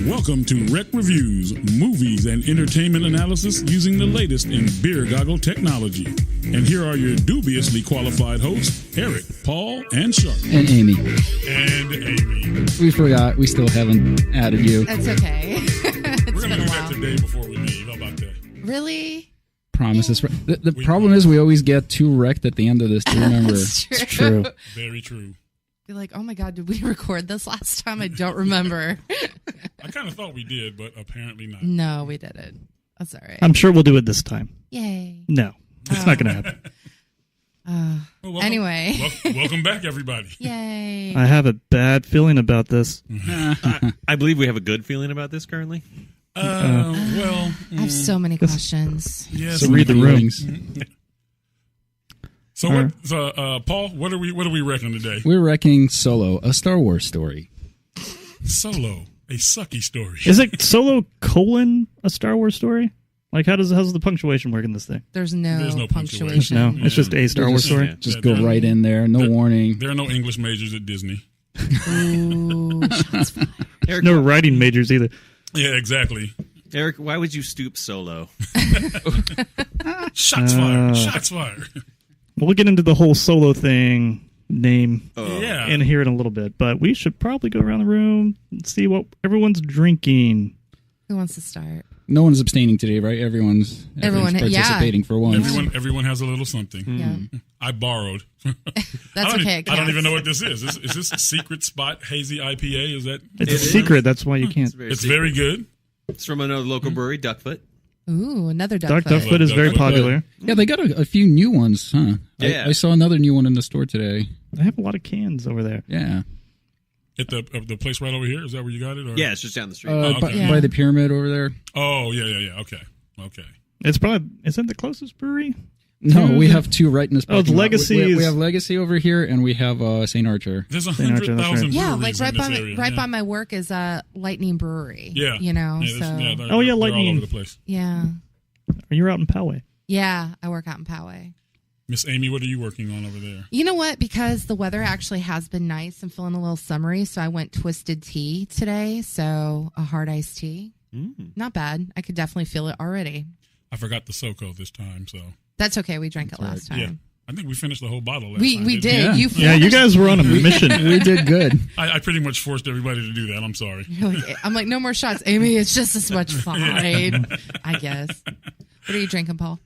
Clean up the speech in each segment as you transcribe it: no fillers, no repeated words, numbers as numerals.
Welcome to Rekt Reviews, movies and entertainment analysis using the latest in beer goggle technology. And here are your dubiously qualified hosts, Eric, Paul, and Sharp. And Amy. We forgot. We still haven't added you. That's okay. We're going to do that today before we leave. How about that? Really? Promises. Yeah. The problem is we always get too wrecked at the end of this. Do you remember? It's true. Very true. You're like, oh my God, did we record this last time? I don't remember. I kind of thought we did, but apparently not. No, we didn't. That's all right. I'm sure we'll do it this time. Yay. No, it's not going to happen. Well, anyway. Welcome back, everybody. Yay. I have a bad feeling about this. I believe we have a good feeling about this currently. I have so many questions. Yes. So read the room. So, Paul, what are we wrecking today? We're wrecking Solo, a Star Wars story. Solo, a sucky story. Is it Solo : a Star Wars story? Like, how's the punctuation work in this thing? There's no punctuation. No, it's just a Star Wars story. Just go right in there, no warning. There are no English majors at Disney. Ooh, shots fired. There's no writing majors either. Yeah, exactly. Eric, why would you stoop Solo? Shots fired. Shots fired. We'll get into the whole Solo thing name in here in a little bit, but we should probably go around the room and see what everyone's drinking. Who wants to start? No one's abstaining today, right? Everyone's participating for once. Everyone has a little something. Yeah. I borrowed. That's okay. I don't even know what this is. Is this a secret spot hazy IPA? Is that? It's a secret. That's why you can't. It's very good. It's from another local brewery, Duckfoot. Ooh, another Duckfoot. Duckfoot is very popular. Yeah, they got a few new ones, huh? Yeah. I saw another new one in the store today. They have a lot of cans over there. Yeah. At the place right over here? Is that where you got it? Or? Yeah, it's just down the street. By the pyramid over there. Oh, yeah. Okay. It's probably, is it the closest brewery? No, we have two right in this. Oh, it's Legacy. We have Legacy over here, and we have St. Archer. There's 100,000 Yeah, breweries like right by my work is Lightning Brewery. Yeah. You know, they're Lightning. all over the place. Yeah. You're out in Poway. Yeah, I work out in Poway. Miss Amy, what are you working on over there? You know what? Because the weather actually has been nice, I'm feeling a little summery, so I went twisted tea today, so a hard iced tea. Not bad. I could definitely feel it already. I forgot the SoCo this time, so. That's okay. We drank it last time. Yeah. I think we finished the whole bottle last time. We did. Yeah. You guys were on a mission. We did good. I pretty much forced everybody to do that. I'm sorry. I'm like, no more shots. Amy, it's just as much fine, I guess. What are you drinking, Paul?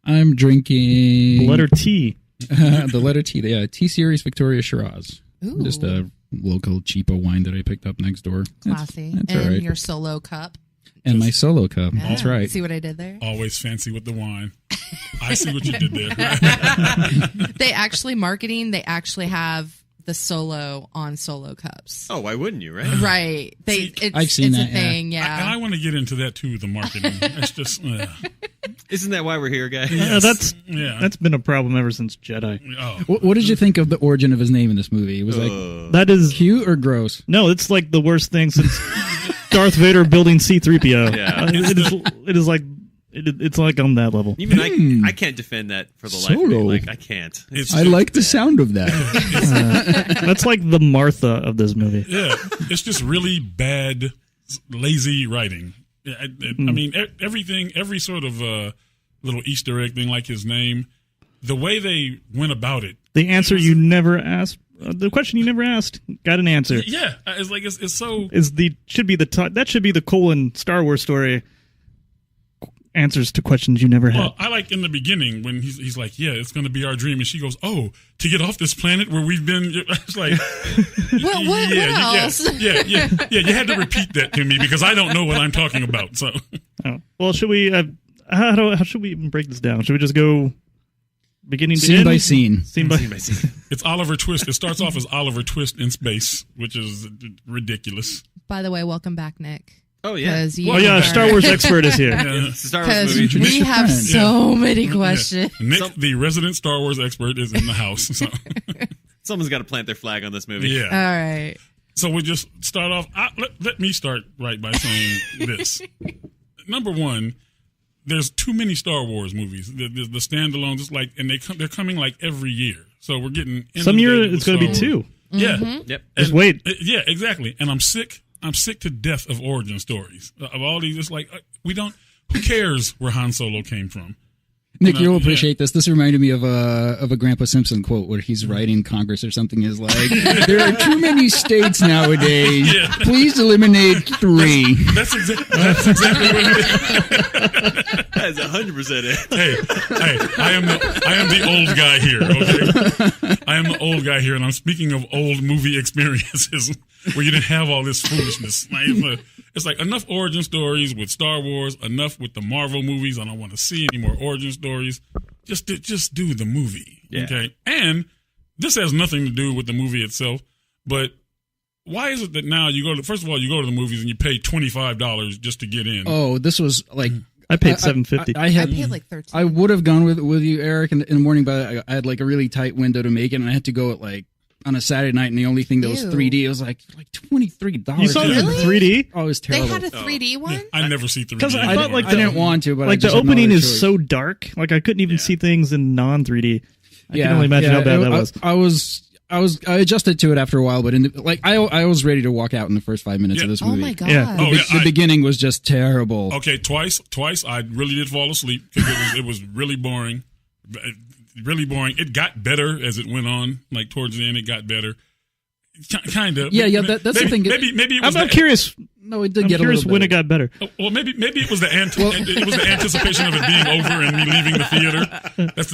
I'm drinking... The letter T. The letter T. Yeah, T-Series Victoria Shiraz. Ooh. Just a local cheapo wine that I picked up next door. Classy. That's and all right. Your Solo cup. And my Solo cup. That's right. See what I did there? Always fancy with the wine. I see what you did there. They actually have the Solo on Solo cups. Oh, why wouldn't you, right? Right. I've seen it's that, a thing, yeah. And I want to get into that too, the marketing. It's just... Isn't that why we're here, guys? Yes. That's been a problem ever since Jedi. Oh. What did you think of the origin of his name in this movie? It was like that is cute or gross? No, it's like the worst thing since Darth Vader building C-3PO. Yeah. It is like it's like on that level. Even I can't defend that for the life of me. Solo. Like I can't. I like the sound of that. That's like the Martha of this movie. Yeah, it's just really bad, lazy writing. I mean, every sort of little Easter egg thing, like his name, the way they went about it. The answer you never asked, the question you never asked, got an answer. Yeah, it's like it's so. That should be the Star Wars story. Answers to questions you never had. Well, I like in the beginning when he's like, yeah, it's going to be our dream. And she goes, oh, to get off this planet where we've been. It's like, what else? Yeah. You had to repeat that to me because I don't know what I'm talking about. So, well, should we, how should we even break this down? Should we just go beginning to scene end? by scene? Scene by scene. It's Oliver Twist. It starts off as Oliver Twist in space, which is ridiculous. By the way, welcome back, Nick. Oh, yeah. Star Wars expert is here. Star Wars movie. We have so many questions. Yeah. Nick, the resident Star Wars expert, is in the house. So. Someone's got to plant their flag on this movie. Yeah. All right. So we just start off. Let me start right by saying this. Number one, there's too many Star Wars movies. The standalones, it's like, and they're coming like every year. So we're getting some year it's going to be 2. Yeah. Mm-hmm. Yep. Just wait. Yeah, exactly. And I'm sick to death of origin stories. Of all these, it's like, who cares where Han Solo came from? Nick, you'll appreciate this. This reminded me of a Grandpa Simpson quote where he's writing Congress or something. Is like, there are too many states nowadays. Yeah. Please eliminate 3. That's exactly what it is. That's 100% it. Hey, I am the old guy here. Okay, I am the old guy here, and I'm speaking of old movie experiences where you didn't have all this foolishness. It's like enough origin stories with Star Wars, enough with the Marvel movies. I don't want to see any more origin stories. Just do the movie, okay? And this has nothing to do with the movie itself, but why is it that now first of all, you go to the movies and you pay $25 just to get in? Oh, this was like I paid $7.50. I paid like $13. I would have gone with you, Eric, in the morning, but I had like a really tight window to make it, and I had to go at like on a Saturday night, and the only thing that was 3D, it was like $23. You saw it in 3D? Oh, it was terrible. They had a 3D one? I never see 3D. Because I thought like I didn't want to, but like the opening is so dark. Like I couldn't even see things in non 3D. I can only imagine how bad that was. I adjusted to it after a while, but I was ready to walk out in the first 5 minutes of this movie. Oh my god! Yeah. The beginning was just terrible. Okay, twice I really did fall asleep because it was really boring. Really boring. It got better as it went on. Like towards the end, it got better. Kind of. Yeah. That's the thing. Maybe it was. I'm curious. No, it did I'm get curious a little when better. it got better. Well, maybe it was the anticipation of it being over and me leaving the theater.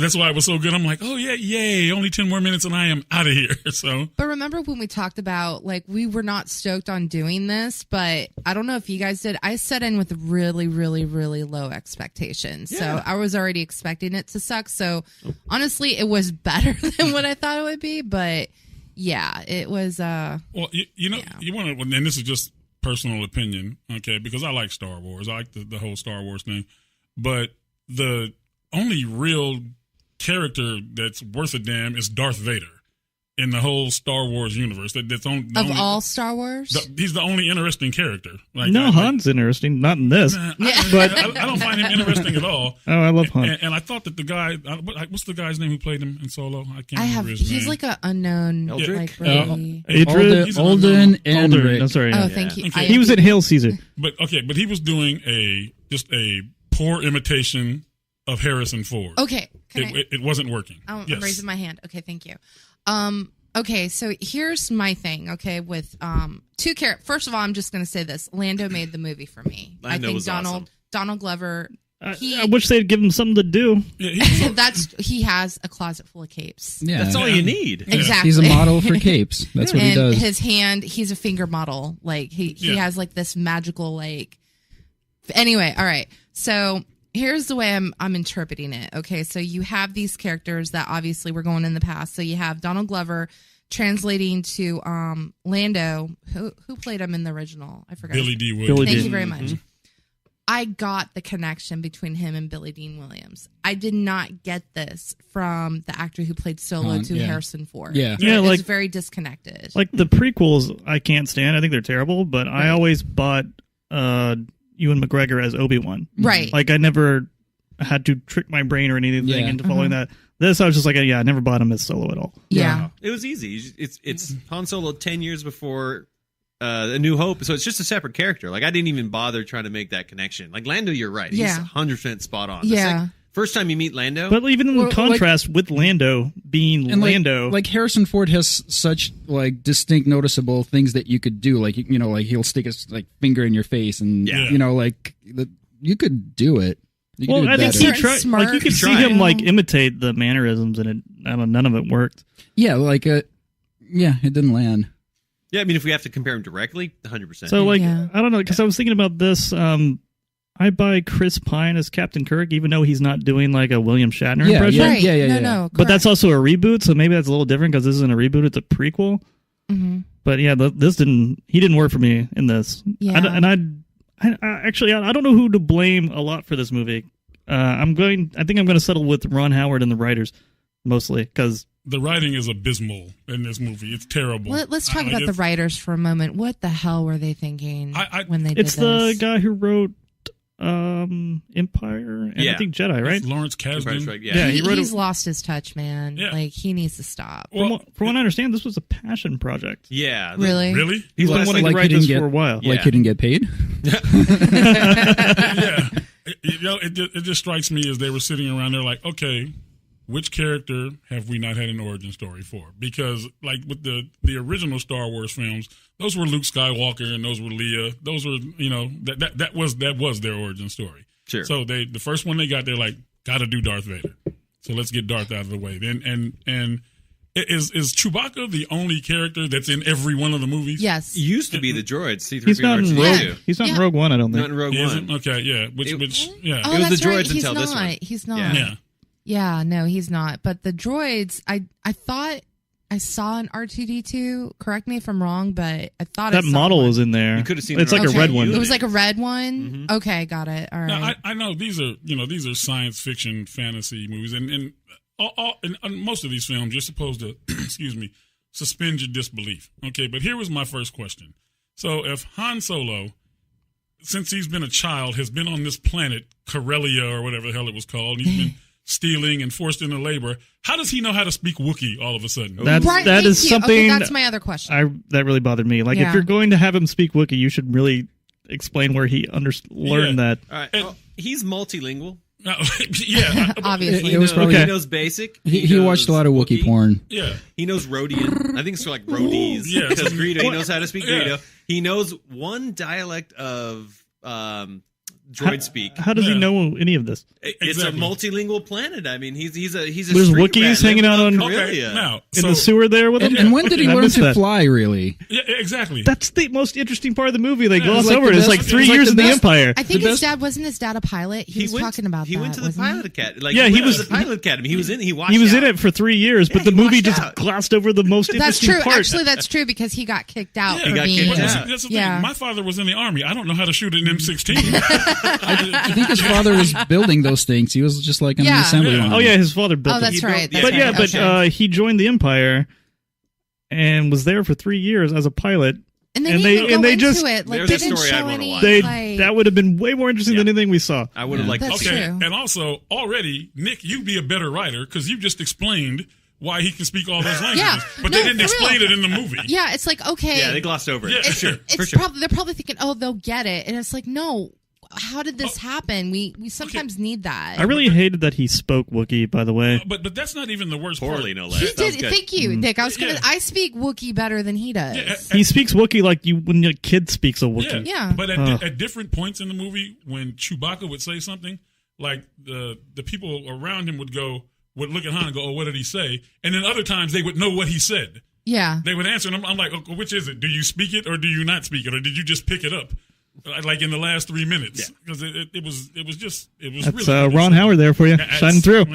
That's why it was so good. I'm like, oh yeah, yay! Only 10 more minutes and I am out of here. So. But remember when we talked about like we were not stoked on doing this, but I don't know if you guys did. I set in with really, really, really low expectations, so I was already expecting it to suck. So honestly, it was better than what I thought it would be. But yeah, it was. Well, you want to, and this is just personal opinion, okay? Because I like Star Wars. I like the whole Star Wars thing. But the only real character that's worth a damn is Darth Vader in the whole Star Wars universe. All Star Wars? He's the only interesting character. Han's interesting. Not in this. But I don't find him interesting at all. Oh, I love Han. And I thought that the guy, what's the guy's name who played him in Solo? I can't remember his name. He's like an unknown. Eldrick? Like, Alden and Rekt. I'm sorry. Oh, thank you. Okay. He was in Hail Caesar. But he was doing just a poor imitation of Harrison Ford. Okay. It wasn't working. I'm raising my hand. Okay, thank you. Okay, so here's my thing, okay, with two characters. First of all, I'm just going to say this. Lando made the movie for me. Lando I think was awesome. Donald Glover, I wish they'd give him something to do. Yeah, he has a closet full of capes. Yeah. That's all you need. Exactly. He's a model for capes. That's what he does. His hand, he's a finger model. Like he has like this magical like. Anyway, all right. So here's the way I'm interpreting it. Okay, so you have these characters that obviously were going in the past. So you have Donald Glover translating to Lando, who played him in the original. I forgot. Billy D. Williams. Thank you very much. I got the connection between him and Billy Dean Williams. I did not get this from the actor who played Solo to Harrison Ford. Yeah. It was like very disconnected. Like the prequels, I can't stand. I think they're terrible. But I always bought Ewan McGregor as Obi-Wan. Right. Like I never had to trick my brain or anything into following that. This I was just like, I never bought him as Solo at all. Yeah. It was easy. It's Han Solo 10 years before A New Hope, so it's just a separate character. Like I didn't even bother trying to make that connection. Like Lando, you're right. He's 100% spot on. Yeah. First time you meet Lando. But even in contrast with Lando being Lando. Like Harrison Ford has such like distinct noticeable things that you could do. Like, like he'll stick his like finger in your face and, you could do it. I think he tried. Like you could see him like imitate the mannerisms, and none of it worked. Yeah, it didn't land. Yeah, I mean, if we have to compare him directly, 100%. So, I don't know, because I was thinking about this. I buy Chris Pine as Captain Kirk, even though he's not doing like a William Shatner impression. Right. Yeah. No, but that's also a reboot, so maybe that's a little different because this isn't a reboot; it's a prequel. Mm-hmm. But yeah, he didn't work for me in this. Yeah. I don't know who to blame a lot for this movie. I think I'm going to settle with Ron Howard and the writers mostly because the writing is abysmal in this movie. It's terrible. Let's talk about the writers for a moment. What the hell were they thinking when they did this? It's the guy who wrote Empire and I think Jedi, right? It's Lawrence Kasdan. Yeah, he's lost his touch, man. Yeah. Like, he needs to stop. Well, from what I understand, this was a passion project. Yeah. Really? Really? He's been wanting to write this for a while. Like he didn't get paid? Yeah. It just strikes me as they were sitting around there like, okay, which character have we not had an origin story for? Because like with the original Star Wars films, those were Luke Skywalker and those were Leia. Those were, that was their origin story. Sure. So the first one they got, they're like, got to do Darth Vader. So let's get Darth out of the way. And is Chewbacca the only character that's in every one of the movies? Yes. He used to be the droid. C-3PO, He's not in Rogue. R2. He's not in Rogue One, I don't think. Not in Rogue One. One. Okay, yeah. Which yeah. Oh, It was that's the droids right. He's until not. this one. He's not. Yeah. Yeah, no, he's not. But the droids, I thought I saw an R2D2. Correct me if I'm wrong, but I thought that model was in there. You could have seen it's it. like a red one. It was like a red one. Mm-hmm. Okay, got it. All right. Now, I know these are science fiction fantasy movies, and in most of these films, you're supposed to suspend your disbelief. Okay, but here was my first question. So if Han Solo, since he's been a child, has been on this planet Corellia or whatever the hell it was called, and he's been stealing and forced into labor, how does he know how to speak Wookiee all of a sudden? That is something. Okay, that's my other question. That really bothered me. Like, if you're going to have him speak Wookiee, you should really explain where he learned that. All right. Well, he's multilingual. Yeah, obviously. He knows basic. He watched a lot of Wookiee porn. Yeah, he knows Rhodian. I think it's like Rhodese. Yeah, because Greedo. He knows how to speak Yeah. Greedo. He knows one dialect of droid speak. How does he know any of this? It's a multilingual planet. I mean, he's a There's street Wookiees rat hanging out on Corellia. now in the sewer there with him. And when did he I learn missed to that. fly, really? Yeah, exactly. That's the most interesting part of the movie. They gloss like over the it. It's best- like 3 it was like years the in the best- Empire. I think wasn't his dad a pilot? He was talking about He that. went to the wasn't pilot academy. Like, Yeah, he he was was- the pilot academy. He was in. He watched. He was out. in it for 3 years, but Yeah, the he movie washed just out. glossed over the most That's interesting true. part. Actually, that's true because he got kicked out He for got being. kicked But out. that's the thing. Yeah. My father was in the army. I don't know how to shoot an M16. I think his father was building those things. He was just like an Yeah. assembly line. Oh yeah, his father built Oh, it. that's He built- right. yeah. That's But yeah, right. but he joined the Empire and was there for 3 years as a pilot. And and they they- didn't and go they into just- it. Like, There's they a didn't story show I'd wanna any. watch. Like, That would have been way more interesting than anything we saw. I would have liked. That's Okay, true. and also already, Nick, you'd be a better writer because you just explained why he can speak all those languages, Yeah. but No, they didn't for explain real. it in the movie. Yeah, it's like, okay. Yeah, they glossed over it. Yeah. For sure. It's For sure. they're probably thinking, oh, they'll get it. And it's like, no, how did this happen? We sometimes need that. I really hated that he spoke Wookiee, by the way. But that's not even the worst Poorly, part. no less. He That was did. good. Thank you, Nick. I was gonna. Yeah. I speak Wookiee better than he does. Yeah, He speaks Wookiee like when a kid speaks a Wookiee. Yeah. But at different points in the movie, when Chewbacca would say something, like the people around him would look at Han and go, "Oh, what did he say?" And then other times they would know what he said. Yeah. They would answer, and I'm like, "Okay, which is it? Do you speak it or do you not speak it, or did you just pick it up?" Like in the last 3 minutes, because it was That's really Ron Howard there for you, shining through.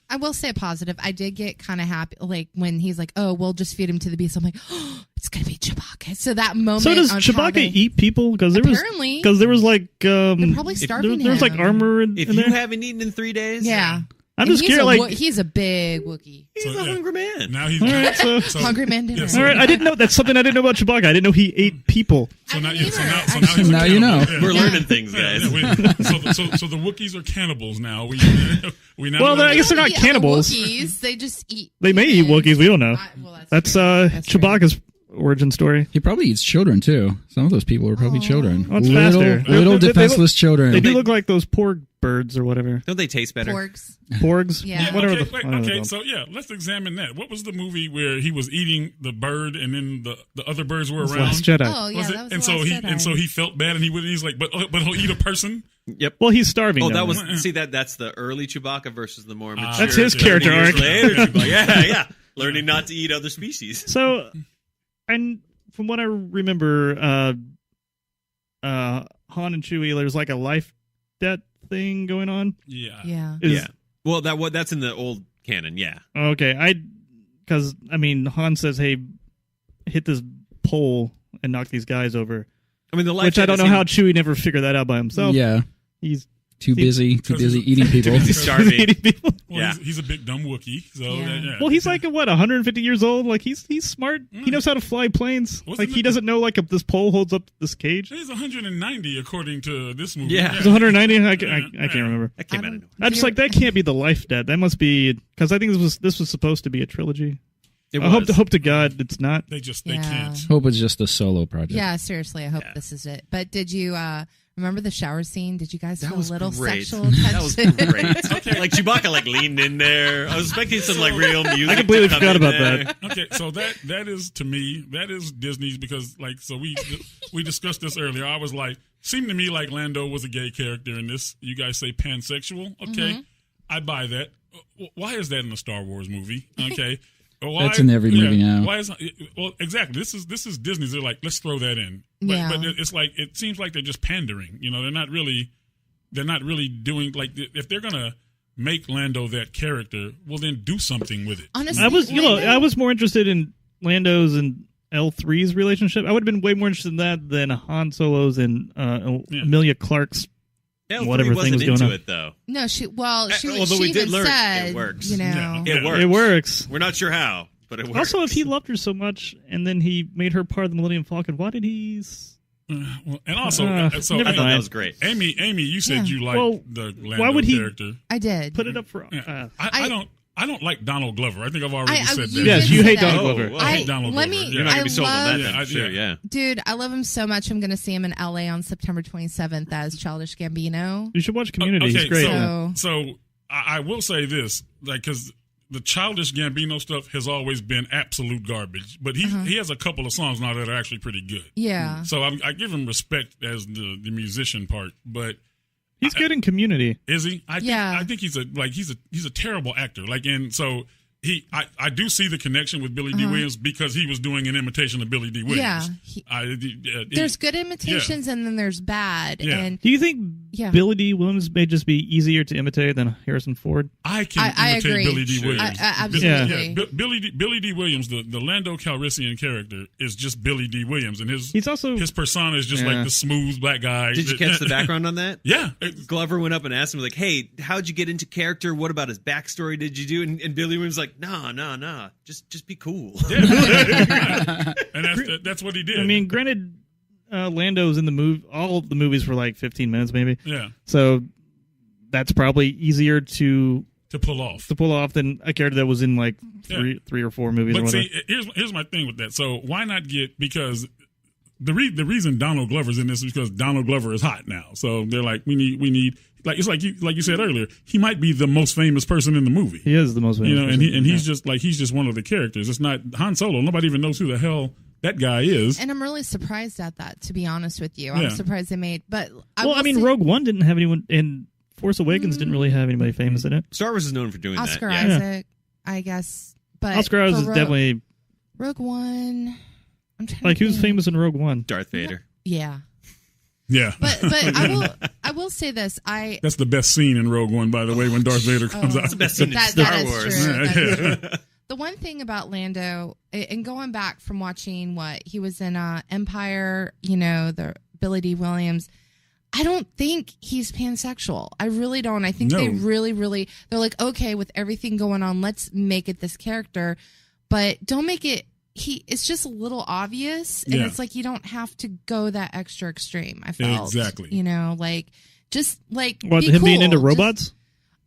I will say a positive. I did get kind of happy, like when he's like, "Oh, we'll just feed him to the beast." I'm like, "Oh, it's gonna be Chewbacca." So that moment. So does of Chewbacca having- eat people? Apparently. Because there was like They're probably starving there was like him. armor in If there. you haven't eaten in 3 days, Yeah. I'm And just curious. he's a big Wookiee. he's a hungry man. Now he's All right, so- Hungry man dinner. Yeah, all right, I didn't know that's something I didn't know about Chewbacca. I didn't know he ate people. So now, I didn't so either, now, actually. he's a Now you know. cannibal. We're Yeah. learning things, guys. Yeah, so the Wookiees are cannibals now. We now Well, know I guess they're not They don't eat other cannibals. Wookiees. They just eat. They may eat humans. Wookiees. We don't know. Well, That's true. That's true. Chewbacca's origin story. He probably eats children, too. Some of those people are probably children. Oh, it's little faster. little They look- defenseless children. They do look like those porg birds or whatever. Don't they taste better? Porgs. Porgs? Yeah. Whatever Okay, the wait, I don't know okay, them. so yeah, let's examine that. What was the movie where he was eating the bird and then the other birds were It's around? Last Jedi. Oh yeah, Was it? that was and the so Last he Jedi. and so he felt bad and he's like, but he'll eat a person. Yep. Well, he's starving. Oh, now. that was that's the early Chewbacca versus the more mature. That's his 30 character years arc. Later, Chewbacca. Yeah, learning not to eat other species. So, and from what I remember, Han and Chewie, there's like a life debt thing going on. Yeah. Yeah. Yeah. Well, that's in the old canon. Yeah. Okay, because I mean, Han says, "Hey, hit this pole and knock these guys over," I mean, the life which I debt don't know is how him- Chewie never figured that out by himself. Yeah. He's Too busy eating people. Starving. Eating people. Well, he's a big dumb Wookiee. So Well, he's like 150 years old. Like he's smart. He knows how to fly planes. He doesn't know this pole holds up this cage. He's 190 according to this movie. Yeah, he's 190. I can't remember. That came out of nowhere. I'm just like, that can't be the life debt. That must be, because I think this was supposed to be a trilogy. I hope to God it's not. They can't. Hope it's just a solo project. Yeah, seriously, I hope this is it. But did you remember the shower scene? Did you guys feel a little sexual tension? That was great. Okay. Like Chewbacca leaned in there. I was expecting some real music. I completely forgot about that. Okay, so that is, to me, that is Disney's, because we discussed this earlier. I was like, seemed to me like Lando was a gay character in this. You guys say pansexual. Okay, I buy that. Why is that in a Star Wars movie? Okay. That's in every movie now. Why is exactly? This is Disney's. They're like, let's throw that in. But it's like, it seems like they're just pandering. They're not really doing, like, if they're gonna make Lando that character, well, then do something with it. Honestly, I was more interested in Lando's and L3's relationship. I would have been way more interested in that than Han Solo's and Emilia Clarke's. Whatever thing was going on. It though. No, she we did learn said, it works. It works. It works. We're not sure how, but it works. Also, if he loved her so much and then he made her part of the Millennium Falcon, why did he? And also, so I thought that was great. Amy, you said you liked the Lando character. I did. Put it up for. I don't like Donald Glover. I think I've already said that. Yes, you hate Donald Glover. I hate Donald Glover. You're not going to be sold on that. Sure. Dude, I love him so much. I'm going to see him in LA on September 27th as Childish Gambino. You should watch Community. He's great. So I will say this, because the Childish Gambino stuff has always been absolute garbage, but he has a couple of songs now that are actually pretty good. Yeah. So I give him respect as the musician part, but he's good in Community. Is he? I think he's a terrible actor. And so I do see the connection with Billy D. Williams, because he was doing an imitation of Billy D. Williams. Yeah. There's good imitations and then there's bad. Yeah. And do you think Billy D. Williams may just be easier to imitate than Harrison Ford? I can imitate agree. Billy D. Williams. Absolutely. Billy D. Williams, the Lando Calrissian character, is just Billy D. Williams, and his persona is just like the smooth black guy. Did you catch the background on that? Yeah. Glover went up and asked him, like, hey, how'd you get into character? What about his backstory did you do? And Billy Williams was like, nah. Just be cool. Yeah. And that's what he did. I mean, granted, Lando's in the movie. All of the movies were like 15 minutes, maybe. Yeah. So that's probably easier to pull off than a character that was in like three or four movies. But see, here's my thing with that. So why not because the reason Donald Glover's in this is because Donald Glover is hot now. So they're like, we need. Like it's like you said earlier, he might be the most famous person in the movie. He is the most famous. And he's just one of the characters. It's not Han Solo. Nobody even knows who the hell that guy is. And I'm really surprised at that, to be honest with you. I'm surprised they made. But Rogue One didn't have anyone, and Force Awakens didn't really have anybody famous in it. Star Wars is known for doing Oscar that. Isaac, I guess. But Oscar Isaac is definitely Rogue One. I'm trying. Like who's famous in Rogue One? Darth Vader. Yeah. Yeah, but I will say this. That's the best scene in Rogue One, by the way, when Darth Vader comes out. That's the best scene in Star Wars. True. The one thing about Lando, and going back from watching he was in Empire, the Billy D. Williams, I don't think he's pansexual. I really don't. I think they really, they're like, okay, with everything going on, let's make it this character, but don't make it. It's just a little obvious, and it's like you don't have to go that extra extreme. I felt exactly, just like what him being into robots.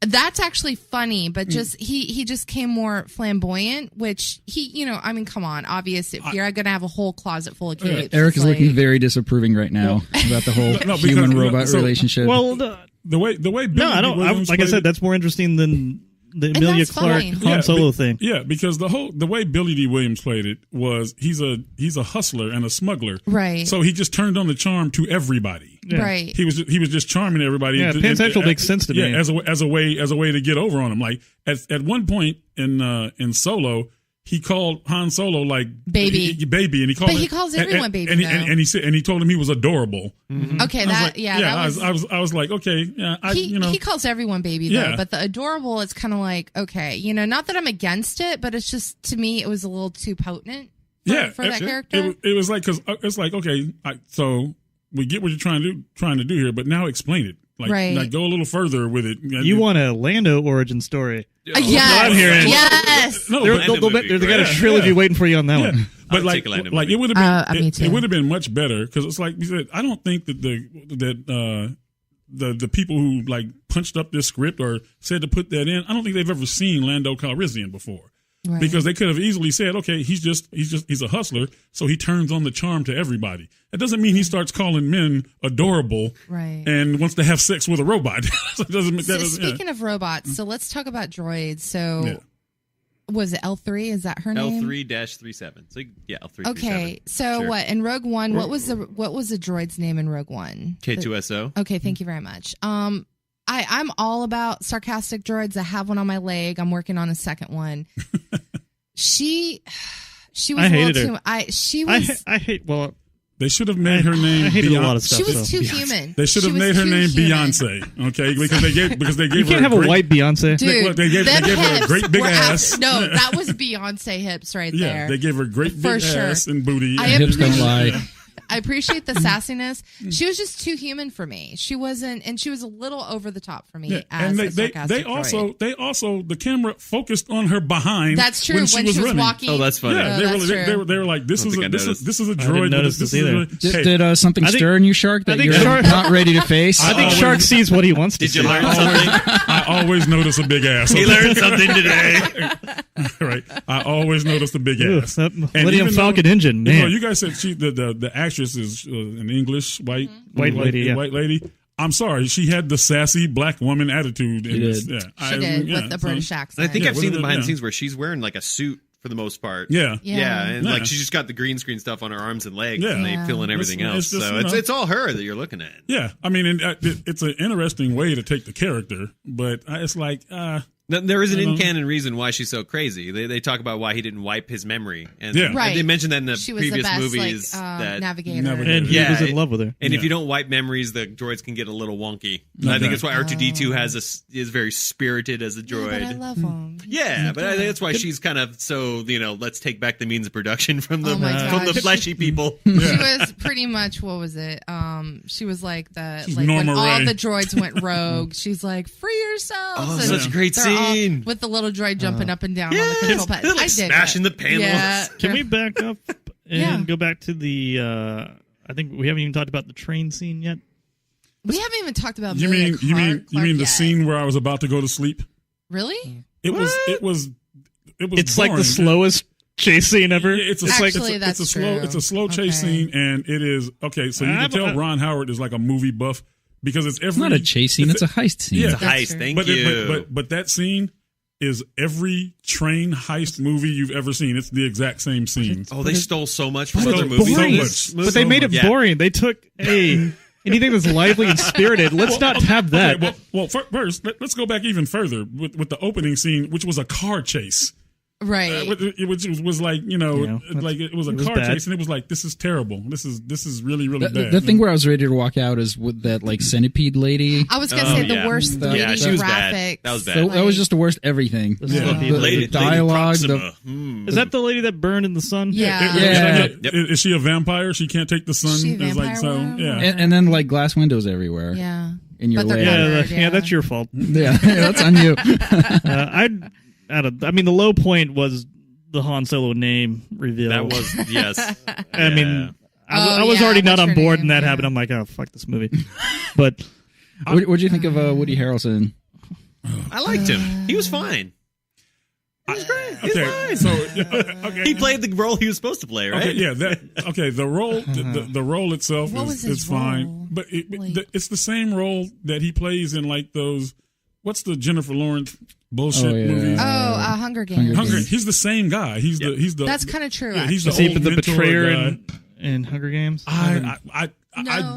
That's actually funny, but just he just came more flamboyant, which I mean, come on, obvious. If you're gonna have a whole closet full of capes, Eric is looking very disapproving right now about the whole human robot relationship. Well, the way Billy I don't. Like I said, that's more interesting than the Emilia Clarke Han Solo thing. Yeah, because the way Billy D. Williams played it was he's a hustler and a smuggler. Right. So he just turned on the charm to everybody. Yeah. Right. He was just charming everybody. Yeah, pansexual makes sense to me. Yeah, as a way to get over on him. Like at one point in Solo, he called Han Solo like baby, and he called. But he calls everyone baby. And he said, and he told him he was adorable. Mm-hmm. Okay, I was like, okay, yeah, he calls everyone baby though, but the adorable, it's kind of like, okay, not that I'm against it, but it's just, to me, it was a little too potent. For that character, it was like, because it's like, okay, so we get what you're trying to do here, but now explain it. Like go a little further with it. You want a Lando origin story? Yes. No, they got a trilogy waiting for you on that one. But like it would have been, it would have been much better because it's like you said. I don't think that the people who like punched up this script or said to put that in, I don't think they've ever seen Lando Calrissian before. Right. Because they could have easily said, okay, he's a hustler, so he turns on the charm to everybody. That doesn't mean he starts calling men adorable and wants to have sex with a robot. So speaking of robots, so let's talk about droids. So was it L3? Is that her name? L3-37. So L3. Okay, so what in Rogue One? What was the droid's name in Rogue One? K2SO. Okay, thank you very much. I'm all about sarcastic droids. I have one on my leg. I'm working on a second one. She was I a hated little her. too. I hate. Well, they should have made her name. I hated a lot of stuff. She was too human. They should have made her name Beyonce. Okay, because they gave you can't have a white Beyonce. Dude, they gave her a great big ass. No, that was Beyonce hips right there. Yeah, they gave her great big ass and booty. Hips don't lie. I appreciate the sassiness. She was just too human for me. She wasn't, and she was a little over the top for me. As a sarcastic droid. They also the camera focused on her behind. That's true. When she was running. Walking. Oh, that's funny. Yeah, they were like, this is a droid. Did something stir in you, Shark? That you're not ready to face? I think Shark sees what he wants to see. Did you learn something? I always notice a big ass. He learned something today. Right. I always notice the big ass. Millennium Falcon engine, man. You guys said the actress is an English white lady. I'm sorry, she had the sassy black woman attitude. She did with a British accent. I think I've seen the behind the scenes where she's wearing like a suit for the most part. And like she's just got the green screen stuff on her arms and legs, and they fill in everything else. So it's all her that you're looking at. Yeah, I mean, it's an interesting way to take the character, but it's like. There is an in-canon reason why she's so crazy. They talk about why he didn't wipe his memory. And they mentioned that in the previous movies. That navigator. And he was in love with her. And if you don't wipe memories, the droids can get a little wonky. And I think that's why R2-D2 is very spirited as a droid. But I love him. Yeah, but I think that's why she's kind of so, let's take back the means of production from the fleshy people. She was pretty much, what was it? She was like when all the droids went rogue, she's like, free yourself. Oh, such a great scene. With the little droid jumping up and down on the control pad. I did smashing the panels. Yeah. Can we back up and go back to the? I think we haven't even talked about the train scene yet. We haven't even talked about. You mean the scene where I was about to go to sleep? Really? It was. It's boring. Like the slowest chase scene ever. It's a slow chase scene, and it is okay. So you can tell Ron Howard is like a movie buff. Because it's not a chase scene; it's a heist scene. Yeah, it's a heist. Thank you. But that scene is every train heist movie you've ever seen. It's the exact same scene. Oh, they stole so much from other movies. But they made it boring. They took anything that's lively and spirited. Let's not have that. Okay, well, first, let's go back even further with the opening scene, which was a car chase. Right, which was like like it was a car chase, and it was like this is terrible. This is really bad. The thing where I was ready to walk out is with that like centipede lady. I was gonna say the worst. She was bad. That was bad. That was just the worst everything. The dialogue. Is that the lady that burned in the sun? Yeah. Is she a vampire? She can't take the sun. She a vampire? And then like glass windows everywhere. Yeah. In your way. Yeah, that's your fault. Yeah, that's on you. The low point was the Han Solo name reveal. That was, yes. I mean, I was already not on board when that happened. I'm like, oh, fuck this movie. But what did you think of Woody Harrelson? I liked him. He was fine. He was great. He was fine. He played the role he was supposed to play, right? Okay, yeah. The role, the role itself is fine, but it's the same role that he plays in like those. What's the Jennifer Lawrence bullshit movie? Hunger Games. He's the same guy. He's the. That's kind of true. Yeah, he's the betrayer in Hunger Games. I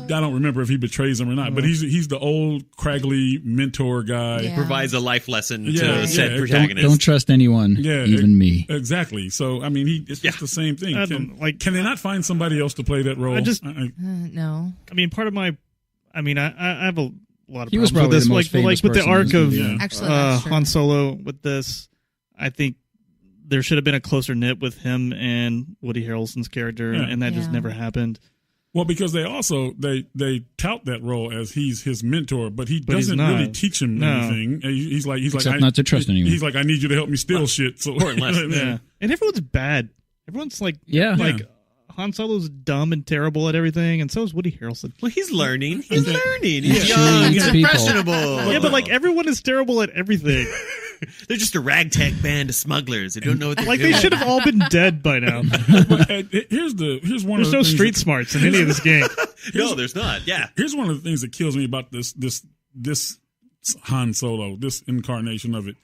don't remember if he betrays him or not, but he's the old craggly mentor guy. Yeah. Provides a life lesson to said protagonist. Don't trust anyone, even me. Exactly. So I mean, it's just the same thing. Can they not find somebody else to play that role? No. I mean, part of my, I have a lot of problems with this, like with the arc of Han Solo. With this, I think there should have been a closer knit with him and Woody Harrelson's character, and that just never happened. Well, because they also they tout that role as he's his mentor, but he doesn't really teach him anything. He's like not to trust anyone. He's like, I need you to help me steal shit. So important lesson. Yeah, and everyone's bad. Everyone's like Han Solo's dumb and terrible at everything, and so is Woody Harrelson. Well, he's learning. He's young. He's impressionable. Yeah, but like everyone is terrible at everything. They're just a ragtag band of smugglers who don't know what they're like doing. They should have all been dead by now. Here's one. There's no street smarts in any of this game. No, there's not. Yeah. Here's one of the things that kills me about this Han Solo, this incarnation of it.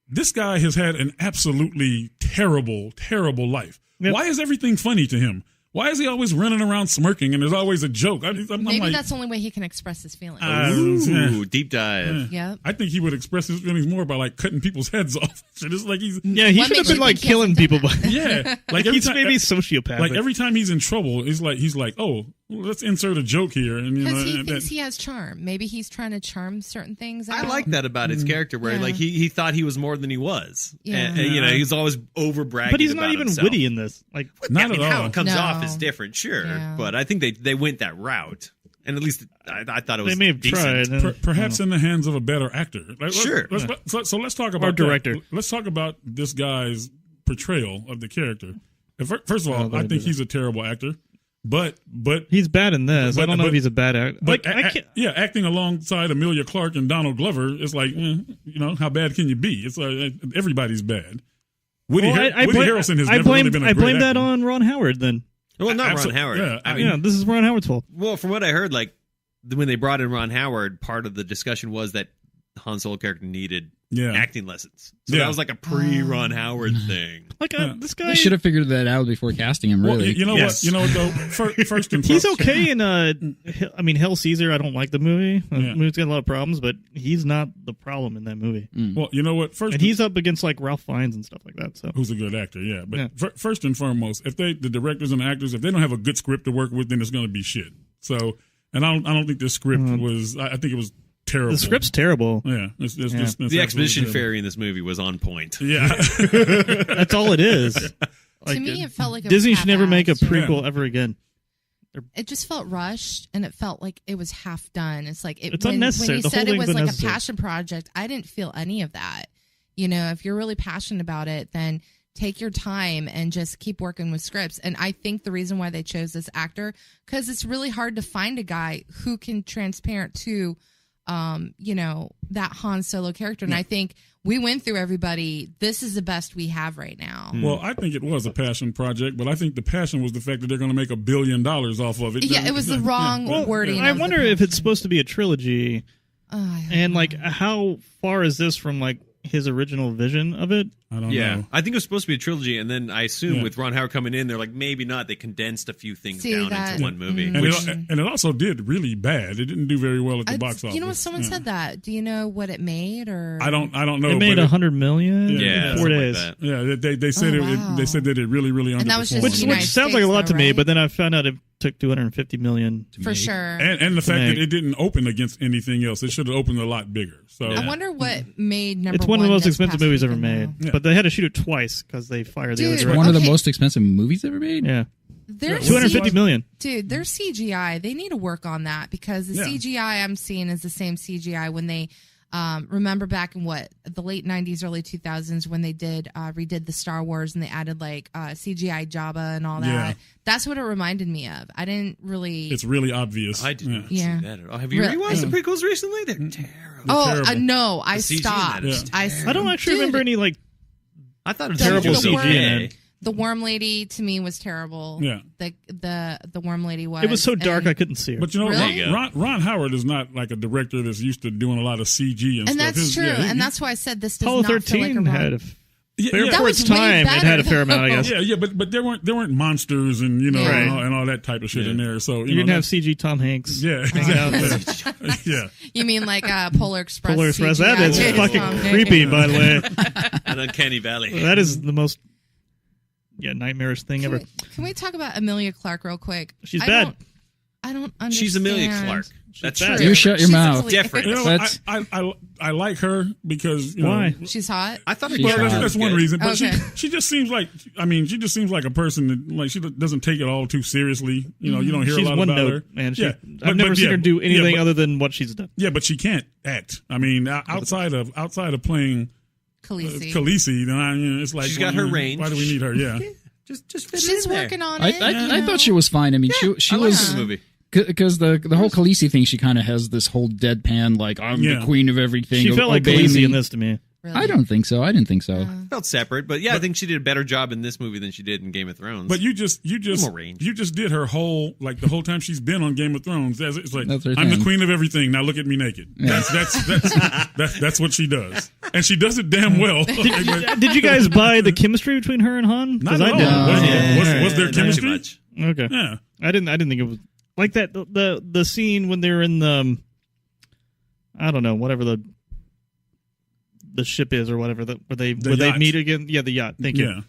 This guy has had an absolutely terrible, terrible life. Yep. Why is everything funny to him? Why is he always running around smirking and there's always a joke? Maybe like, that's the only way he can express his feelings. Ooh, deep dive. Yeah. I think he would express his feelings more by like cutting people's heads off. It's like he should have been like killing people. Like he's maybe sociopathic. Like every time he's in trouble, he's like, oh, let's insert a joke here, and because he thinks he has charm. Maybe he's trying to charm certain things. I like that about his character, where like he thought he was more than he was. Yeah, and he's always over bragging. But he's not even himself. Witty in this. Like, not at all. How it comes off is different, sure. Yeah. But I think they went that route, and at least I thought it was. They may have decent. tried. Perhaps in the hands of a better actor. Sure. So let's talk about our director. Let's talk about this guy's portrayal of the character. First of all, I think he's a terrible actor. But he's bad in this. I don't know if he's a bad actor. But acting alongside Emilia Clarke and Donald Glover, it's like, how bad can you be? It's like everybody's bad. Woody Harrelson has never really been a great actor. I blame that on Ron Howard then. Well, not Ron Howard. Yeah, I mean, this is Ron Howard's fault. Well, from what I heard, like when they brought in Ron Howard, part of the discussion was that Han Solo character needed acting lessons. So that was like a pre-Ron Howard thing. Like this guy, they should have figured that out before casting him. Really, you know what? You know what though? First and he's okay in Hell Caesar. I don't like the movie. The movie's got a lot of problems, but he's not the problem in that movie. Well, you know what? And he's up against like Ralph Fiennes and stuff like that. So who's a good actor? Yeah, but first and foremost, if the directors and the actors, if they don't have a good script to work with, then it's going to be shit. So, and I don't think this script was. I think it was terrible. The script's terrible. Yeah. It's the exposition fairy in this movie was on point. Yeah. That's all it is. Like, to me, it felt like Disney should never make a prequel ever again. It just felt rushed, and it felt like it was half done. It's like it's unnecessary. When you said it was like a passion project, I didn't feel any of that. If you're really passionate about it, then take your time and just keep working with scripts. And I think the reason why they chose this actor, because it's really hard to find a guy who can transparent to that Han Solo character. And I think we went through everybody. This is the best we have right now. Well, I think it was a passion project, but I think the passion was the fact that they're going to make $1 billion off of it. Yeah, it was the wrong wording. I wonder if it's supposed to be a trilogy. And like, how far is this from like his original vision of it? I don't know. I think it was supposed to be a trilogy, and then I assume with Ron Howard coming in, they're like, maybe not. They condensed a few things down into one movie. And it also did really bad. It didn't do very well at the box office. You know what? Someone said that. Do you know what it made? Or I don't know. It made $100 million in 4 days. Like yeah, they said they said that it really underperformed. And that was just which sounds like a lot to me, but then I found out it took $250 million to for make. sure. And the fact that it didn't open against anything else, it should have opened a lot bigger. So I wonder what made number one. It's one of the most expensive movies ever made, but they had to shoot it twice because they fired the other director. One of the most expensive movies ever made. Yeah. $250 million. Dude, their CGI, they need to work on that because the CGI I'm seeing is the same CGI when they remember back in the late 90s, early 2000s when they redid the Star Wars and they added like CGI Jabba and all that. Yeah. That's what it reminded me of. I didn't really. It's really obvious. I didn't see that at all. Have you rewatched the prequels recently? They're terrible. No, I stopped. I don't actually remember any like. I thought it was terrible CG in it. The worm lady to me was terrible. Yeah, the worm lady was. It was so dark I couldn't see her. But Ron Howard is not like a director that's used to doing a lot of CG and stuff. And that's true. And that's why I said this does Apollo not feel like a had for its time, it had a fair amount, I guess. Yeah, but there weren't monsters and and all that type of shit in there. So you didn't have CG Tom Hanks. Yeah, exactly. Yeah. You mean like Polar Express? Polar Express. That is fucking creepy, by the way. An uncanny valley. That is the most nightmarish thing ever. Can we talk about Emilia Clarke real quick? She's bad. I don't understand. She's Amelia Clark. That's true. You shut your She's mouth. different. You know, That's- I like her because Why? She's hot. I thought her She's character hot. was that's one good. reason. But Okay. she just seems like she just seems like a person that like she doesn't take it all too seriously. You know, you don't hear She's a lot one about note, her. man. Yeah, I've never seen her do anything but- other than what she's done. Yeah, but she can't act. I mean, outside of playing Khaleesi, then it's like She's got her range. Why do we need her? Yeah, Just fit She's in there. working on it. I thought she was fine. I mean, she I like was this movie. because the whole Khaleesi thing. She kind of has this whole deadpan, like I'm the queen of everything. She felt like obey Khaleesi me. in this to me. Really? I don't think so. I didn't think so. Felt separate, but I think she did a better job in this movie than she did in Game of Thrones. but you just More range. did her whole the whole time she's been on Game of Thrones. It's like That's her I'm thing. the queen of everything. Now look at me naked. That's what she does, and she does it damn well. Did you guys buy the chemistry between her and Han? Not I at all. didn't. Was there Not too chemistry? much. Okay. Yeah. I didn't think it was like that. The scene when they're in the I don't know, whatever the ship is or whatever where they yacht. meet again. Yeah, the yacht. Thank you.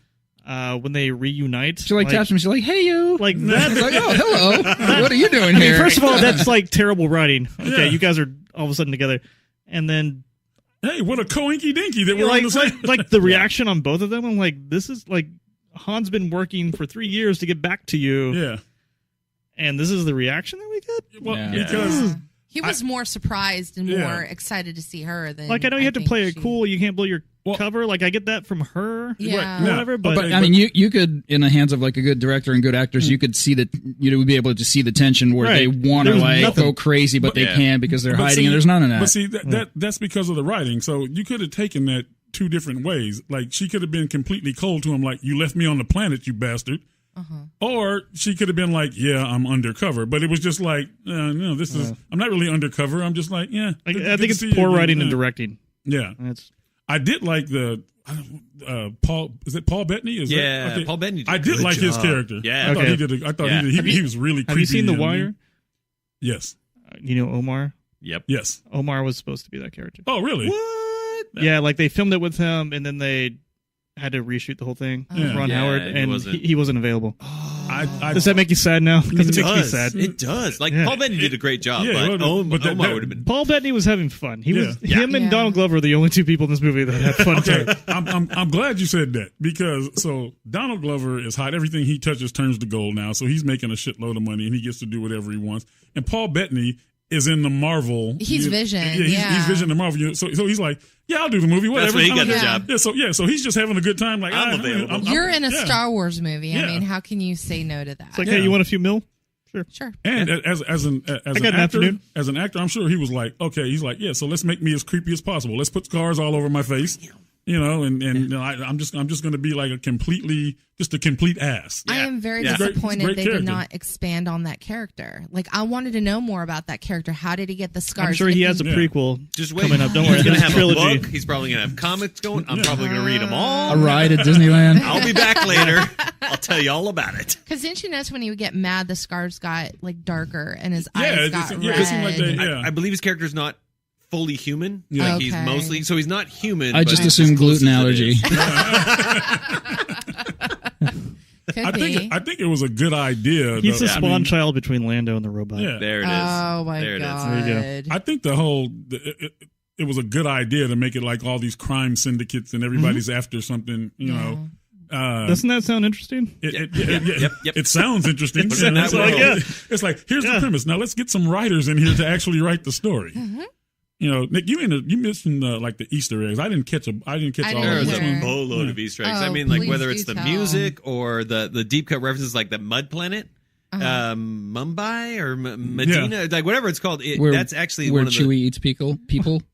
Yeah. When they reunite, She taps him. She's like, "Hey, you!" like that. It's like, "Oh, hello. What are you doing I here?" mean, first of all, that's like terrible writing. Okay, Yeah. you guys are all of a sudden together, and then Hey, what a coinky dinky that we're on the same. like the reaction on both of them. I'm like, this is like Han's been working for 3 years to get back to you, Yeah. and this is the reaction that we get. Well, Yeah. because He was more surprised and Yeah. more excited to see her than. Like I know you have to think play it she- cool. You can't blow your Well- cover. Like I get that from her. Yeah. Or whatever. But, But- I mean, you could, in the hands of like a good director and good actors, you could see that you would be able to see the tension where Right. they want to There's like nothing. go crazy, but they Yeah. can't because they're But hiding, see- and there's none of that. But see, that's because of the writing. So you could have taken that two different ways. Like she could have been completely cold to him, like you left me on the planet, you bastard. Or she could have been like, "Yeah, I'm undercover," but it was just like, "No, this is. I'm not really undercover. I'm just like, yeah." I good think to it's see you poor again. writing and Yeah. directing. Yeah, That's I did like the Paul. Is it Paul Bettany? Is Yeah, that, Paul Bettany did I a did good like his job. character. Yeah. I thought Okay. he did. I thought Yeah. he was really. Have you seen The creepy and- Wire? Yes. You know Omar. Yep. Yes. Omar was supposed to be that character. Oh, really? What? Yeah, like they filmed it with him, and then they had to reshoot the whole thing. Yeah. Ron Yeah, Howard, and and he wasn't available. I Does that make you sad now? Because it makes me does. sad. It does. Like Yeah. Paul Bettany did a great job, Yeah, but well, but that- Omar would have been. Paul Bettany was having fun. He was Yeah. him and Yeah. Donald Glover were the only two people in this movie that had fun. Okay, time. I'm glad you said that because so Donald Glover is hot. Everything he touches turns to gold now. So he's making a shitload of money and he gets to do whatever he wants. And Paul Bettany is in the Marvel. He's Vision, he's yeah. Vision the Marvel. So he's like, yeah, I'll do the movie. Whatever. why he got the Yeah. job. So he's just having a good time. Like I'm available. You're in a yeah. Star Wars movie. Yeah. I mean, how can you say no to that? It's like, Yeah. hey, you want a few mil? Sure. And as an got actor, an afternoon. as an actor, I'm sure he was like, okay, he's like, yeah, so let's make me as creepy as possible. Let's put scars all over my face, you know, and you know, I'm just going to be like a complete ass. I am very Yeah. disappointed Great they character. did not expand on that character. Like, I wanted to know more about that character. How did he get the scars? I'm sure he has a Yeah. prequel Just wait. coming up. Don't worry, He's gonna there's have a trilogy. a book. He's probably gonna have comics going. I'm probably gonna read them all. a ride at Disneyland. I'll be back later. I'll tell you all about it. Because didn't you notice when he would get mad, the scars got like darker and his Yeah, eyes it got just- red? it seemed like they- Yeah. I believe his character's not fully human. Yeah. Like he's Okay. mostly so he's not human. I but just he's assumed as close gluten as it allergy. is. Could I be. think it was a good idea. He's though. the I spawn mean, child between Lando and the robot. Yeah. There it is. Oh my There it is. god! There you I think the whole it was a good idea to make it like all these crime syndicates and everybody's after something. You know, Doesn't that sound interesting? Yep. It sounds interesting. Put it in that It's like, world. it's like here's the premise. Now let's get some writers in here to actually write the story. You know, Nick, you mentioned like the Easter eggs. I didn't catch all I of didn't them. There's either. a boatload of Easter eggs. Oh, I mean, like please whether do it's the tell. music or the deep cut references, like the Mud Planet, Mumbai or Medina, like whatever it's called. That's actually where one of the Chewie eats people.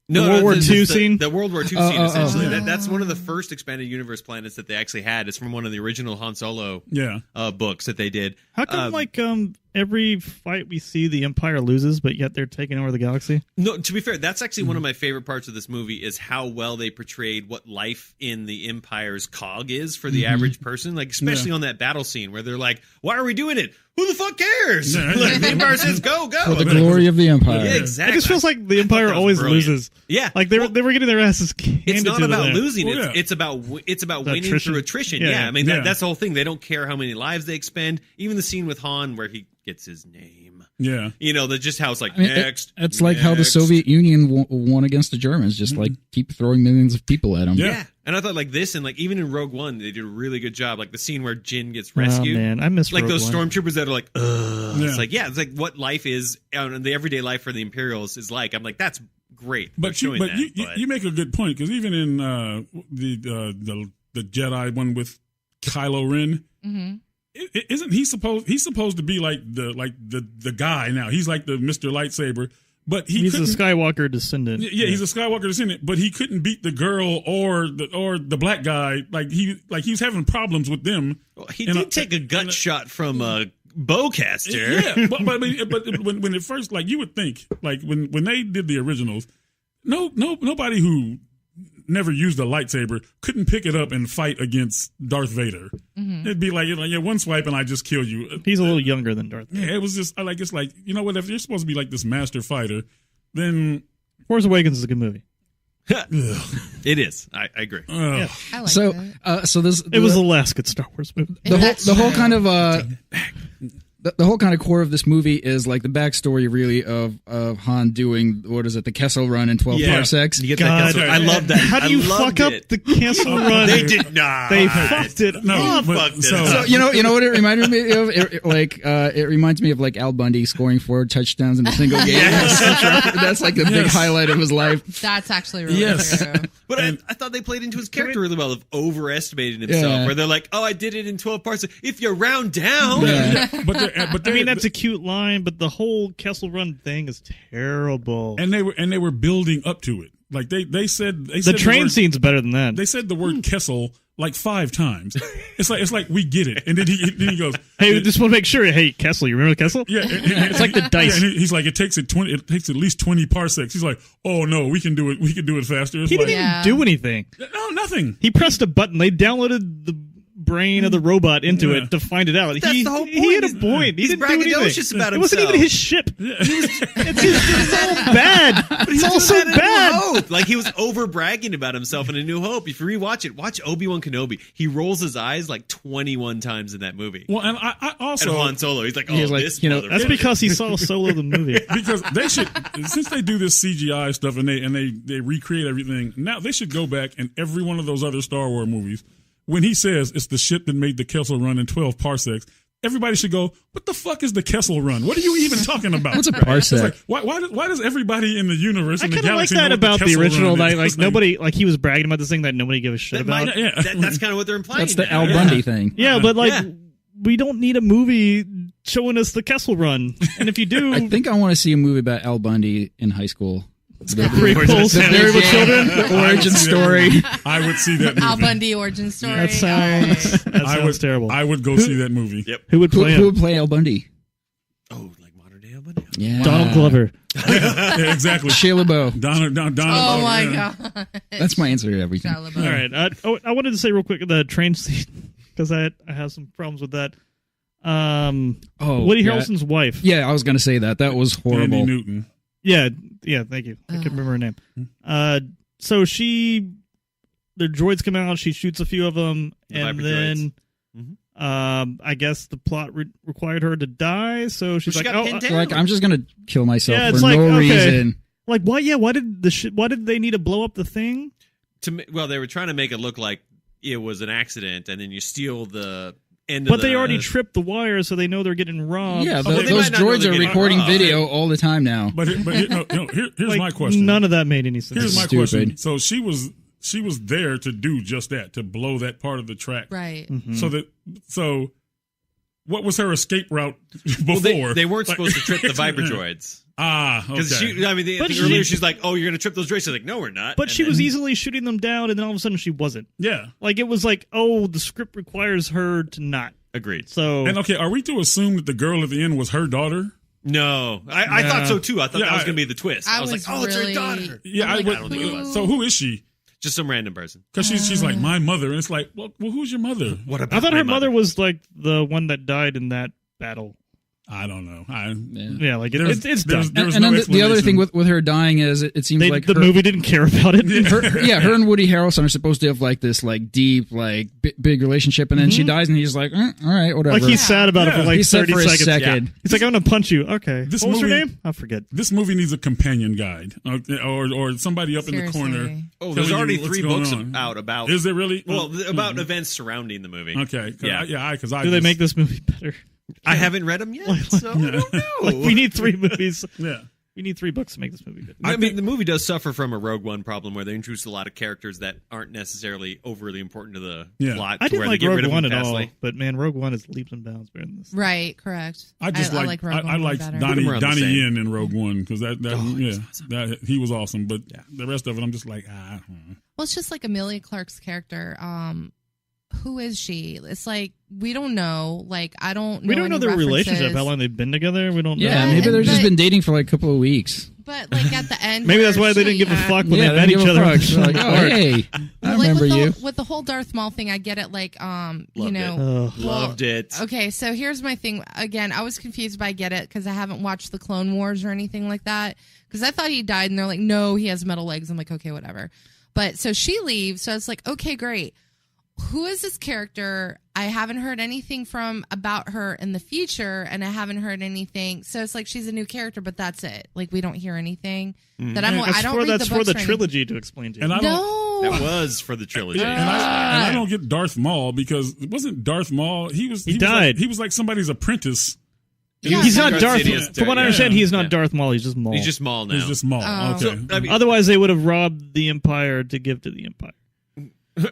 No, The World War II the scene? The World War II Oh, scene, oh, essentially. oh. That's one of the first expanded universe planets that they actually had. It's from one of the original Han Solo Yeah. books that they did. How come every fight we see the Empire loses, but yet they're taking over the galaxy? No, to be fair, that's actually one of my favorite parts of this movie is how well they portrayed what life in the Empire's cog is for the average person. Like, especially on that battle scene where they're like, why are we doing it? Who the fuck cares? Yeah. Like, the Empire says, go. For the glory of the Empire. Yeah, It exactly. just feels like the Empire that was always brilliant. loses. Yeah. Like they were getting their asses handed It's not to them about there. losing. Well, yeah. It's about winning attrition. through attrition. Yeah. I mean Yeah. that's the whole thing. They don't care how many lives they expend. Even the scene with Han where he gets his name him. Yeah. Just how it's like, It's like how the Soviet Union won against the Germans, just like keep throwing millions of people at them. Yeah. And I thought like this, and like even in Rogue One, they did a really good job. Like the scene where Jyn gets rescued. Oh, man, I miss like Rogue those One. stormtroopers that are like, ugh. Yeah. It's like what life is, the everyday life for the Imperials is like. I'm like, that's great. But you make a good point, because even in the Jedi one with Kylo Ren, isn't he supposed to be like the guy now? He's like the Mr. Lightsaber. But he's a Skywalker descendant. Yeah, he's a Skywalker descendant. But he couldn't beat the girl or the black guy. Like he was having problems with them. Well, he did take a gut shot from a bowcaster. Yeah, but when it first, like, you would think, like when they did the originals, nobody who never used a lightsaber couldn't pick it up and fight against Darth Vader. It'd be like one swipe and I just kill you. He's a little younger than Darth Vader. Yeah, it was just it's like, you know what, if you're supposed to be like this master fighter, then Force Awakens is a good movie. It is. I agree. Yeah. I like So it was the last good Star Wars movie. The whole kind of the whole kind of core of this movie is like the backstory, really, of Han doing, what is it, the Kessel Run in 12 parsecs. You get that Kessel. I love that. How do you fuck up the Kessel Run? They did not. They fucked it. So you know what it reminded me of? It reminds me of like Al Bundy scoring 4 touchdowns in a single game. That's like the big highlight of his life. That's actually really true. But I thought they played into his character really well, of overestimating himself. Where they're like, "Oh, I did it in 12 parsecs. If you round down." But I mean, that's a cute line, but the whole Kessel Run thing is terrible. And they were building up to it. Like they said the train scene's better than that. They said the word Kessel like 5 times. It's like we get it. And then he goes, "Hey, just want to make sure. Hey, Kessel, you remember Kessel? Yeah, it's like the dice." Yeah, and he's like, it takes at least 20 parsecs. He's like, "Oh no, we can do it. We can do it faster." It's he didn't even do anything. No, nothing. He pressed a button. They downloaded the brain of the robot into it to find it out. That's the whole point. He had a point. He didn't do anything. About it himself. wasn't even his ship. It's all bad. It's all so bad. Like, he was over bragging about himself in A New Hope. If you rewatch it, watch Obi-Wan Kenobi. He rolls his eyes like 21 times in that movie. Well, and I also, and Han Solo, he's like, this that's because he saw Solo the movie. Because they should, since they do this CGI stuff and they recreate everything, now they should go back and every one of those other Star Wars movies, when he says it's the ship that made the Kessel Run in 12 parsecs, everybody should go, what the fuck is the Kessel Run? What are you even talking about? What's a parsec? Like, why does everybody in the universe in the I galaxy kind of like that about the original. Like nobody, like he was bragging about this thing that nobody gave a shit about. That's kind of what they're implying. That's the Al Bundy thing. Yeah, but like we don't need a movie showing us the Kessel Run. And if you do, I think I want to see a movie about Al Bundy in high school. The prequels, the Variable Children, the origin story. I would see that movie. Al Bundy origin story. That sounds terrible. I would go see that movie. Yep. Who would play him? Who would play Al Bundy? Oh, like modern day Al Bundy? Yeah. Donald Glover. Yeah, exactly. Shia LaBeouf. Donald Oh my god. That's my answer to everything. All right. I wanted to say real quick the train scene, because I have some problems with that. Woody Harrelson's wife. Yeah, I was going to say that. That was horrible. Andy Newton. Yeah, thank you. I couldn't remember her name. So the droids come out, she shoots a few of them, and then I guess the plot required her to die, so she's like, I'm just going to kill myself for like, no reason. Like, why did they need to blow up the thing? Well, they were trying to make it look like it was an accident, and then you steal the But they already tripped the wire, so they know they're getting robbed. Yeah, those droids are recording video all the time now. But here's my question. None of that made any sense. Here's my question. So she was there to do just that, to blow that part of the track. Right. Mm-hmm. So what was her escape route before? Well, they weren't supposed to trip the Viper droids. Okay. Because earlier she's like, "Oh, you're going to trip those droids." She's like, "No, we're not." But she was easily shooting them down, and then all of a sudden she wasn't. Yeah. Like it was like, oh, the script requires her to not. Agreed. So are we to assume that the girl at the end was her daughter? No, I thought so too. I thought that was going to be the twist. I was like, "Oh, it's her daughter." Yeah, I don't think it was. So who is she? Just some random person. Because she's like my mother, and it's like, well, who's your mother? What about I thought her mother was like the one that died in that battle. I don't know. Like it's done. There's and no then the other thing with her dying is it seems like the movie didn't care about it. Her and Woody Harrelson are supposed to have like this like deep like big relationship, and then she dies, and he's like, all right, whatever. Like he's sad about it for like 30 for seconds. Second. He's like, I'm gonna punch you. Okay. What was your name? I forget. This movie needs a companion guide, or somebody up in the corner. Oh, there's already 3 books out about. Is there really? Well, about events surrounding the movie. Okay. Because do they make this movie better? I haven't read them yet, so I don't know. We need 3 movies. Yeah. We need 3 books to make this movie good. I mean, the movie does suffer from a Rogue One problem where they introduce a lot of characters that aren't necessarily overly important to the plot. I didn't where like they get Rogue rid of One them at all, fastly. but man, Rogue One is leaps and bounds better than this. Right, correct. I like Rogue One liked better. Donnie Yen in Rogue One because that he was awesome, but the rest of it I'm just like Well, it's just like Emilia Clarke's character. Who is she? It's like we don't know. Like I don't know. We don't know their references. relationship, how long they've been together. We don't know. Yeah, maybe they've just been dating for like a couple of weeks. But like at the end, maybe that's why they didn't give a fuck when they met each other. Like, oh, hey, I remember you. With the whole Darth Maul thing, I get it. Like, Loved it. Okay, so here's my thing. Again, I was confused, but I get it because I haven't watched the Clone Wars or anything like that. Because I thought he died, and they're like, no, he has metal legs. I'm like, okay, whatever. But so she leaves, so it's like, okay, great. Who is this character? I haven't heard anything about her in the future, and I haven't heard anything. So it's like she's a new character, but that's it. Like we don't hear anything that I don't read the books. That's for the trilogy to explain to you. That was for the trilogy. And I don't get Darth Maul because it wasn't Darth Maul. He died. He was like somebody's apprentice. Yeah, he's not Darth. From what I understand, he's not Darth Maul. He's just Maul. He's just Maul now. He's just Maul. Okay. So, I mean, otherwise, they would have robbed the Empire to give to the Empire.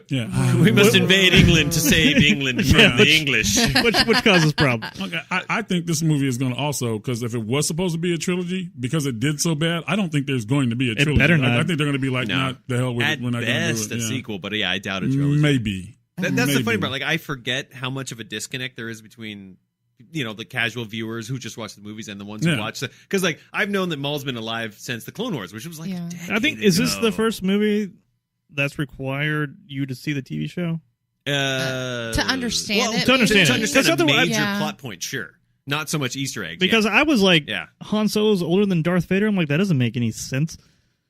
Yeah, we must invade England to save England from the English, which causes problems. Okay, I think this movie is going to also, because if it was supposed to be a trilogy, because it did so bad, I don't think there's going to be a trilogy. It better not. I think they're going to be like, not the hell with it. We're not going to do it. At best, a sequel, but I doubt a trilogy. Maybe. That's the funny part. Like, I forget how much of a disconnect there is between the casual viewers who just watch the movies and the ones who watch because like I've known that Maul's been alive since the Clone Wars, which was like a decade I think ago. Is this the first movie that's required you to see the TV show? To understand it. To understand a major plot point, sure. Not so much Easter eggs. Because I was like, Han Solo's older than Darth Vader. I'm like, that doesn't make any sense.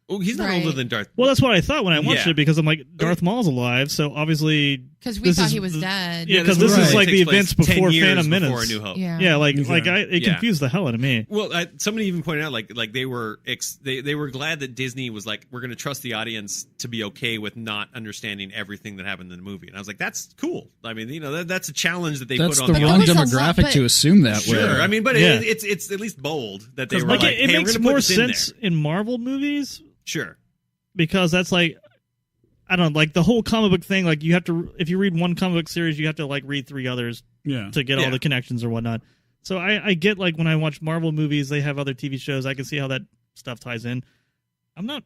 Oh, he's not older than Darth. Well, that's what I thought when I watched it because I'm like, Darth Maul's alive, so obviously because we thought he was dead. Yeah, because this is like the events before Phantom Menace. Before A New Hope. Yeah, it confused the hell out of me. Well, somebody even pointed out like they were glad that Disney was like, we're going to trust the audience to be okay with not understanding everything that happened in the movie, and I was like, that's cool. I mean, that's a challenge that they put on. That's the wrong demographic to assume that. Sure, I mean, but it's at least bold that they were like, it makes more sense in Marvel movies. Sure. Because that's like, I don't know, like the whole comic book thing, like you have to, if you read one comic book series, you have to like read 3 others to get all the connections or whatnot. So I get like when I watch Marvel movies, they have other TV shows. I can see how that stuff ties in. I'm not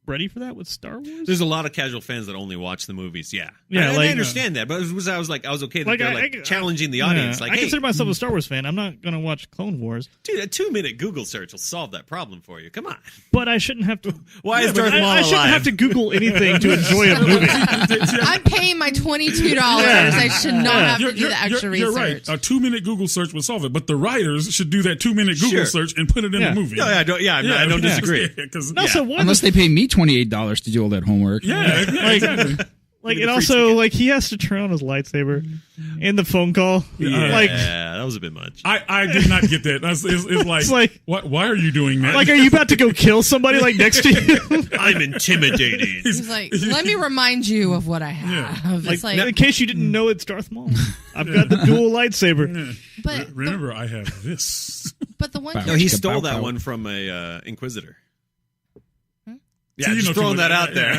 ready for that with Star Wars. There's a lot of casual fans that only watch the movies. I understand that, but I was okay that they're challenging the audience. Like, I consider myself a Star Wars fan. I'm not going to watch Clone Wars. Dude, a 2-minute Google search will solve that problem for you. Come on. But I shouldn't have to. Why is Darth Maul alive? I shouldn't have to Google anything to enjoy a movie. I'm paying my $22. I should not have to do the extra research. You're right. A 2-minute Google search would solve it, but the writers should do that 2-minute Google search and put it in the movie. No, I don't disagree. Unless they pay me $28 to do all that homework. Yeah, exactly. Like, and also, like, he has to turn on his lightsaber in the phone call. Yeah, that was a bit much. I did not get that. It's like, why are you doing that? Like, are you about to go kill somebody, like, next to you? I'm intimidated. He's like, let me remind you of what I have. Yeah. Like, in case you didn't know it's Darth Maul. I've got the dual lightsaber. But remember, I have this. But the one... No, he stole that one from a Inquisitor. Yeah, just throwing that out there.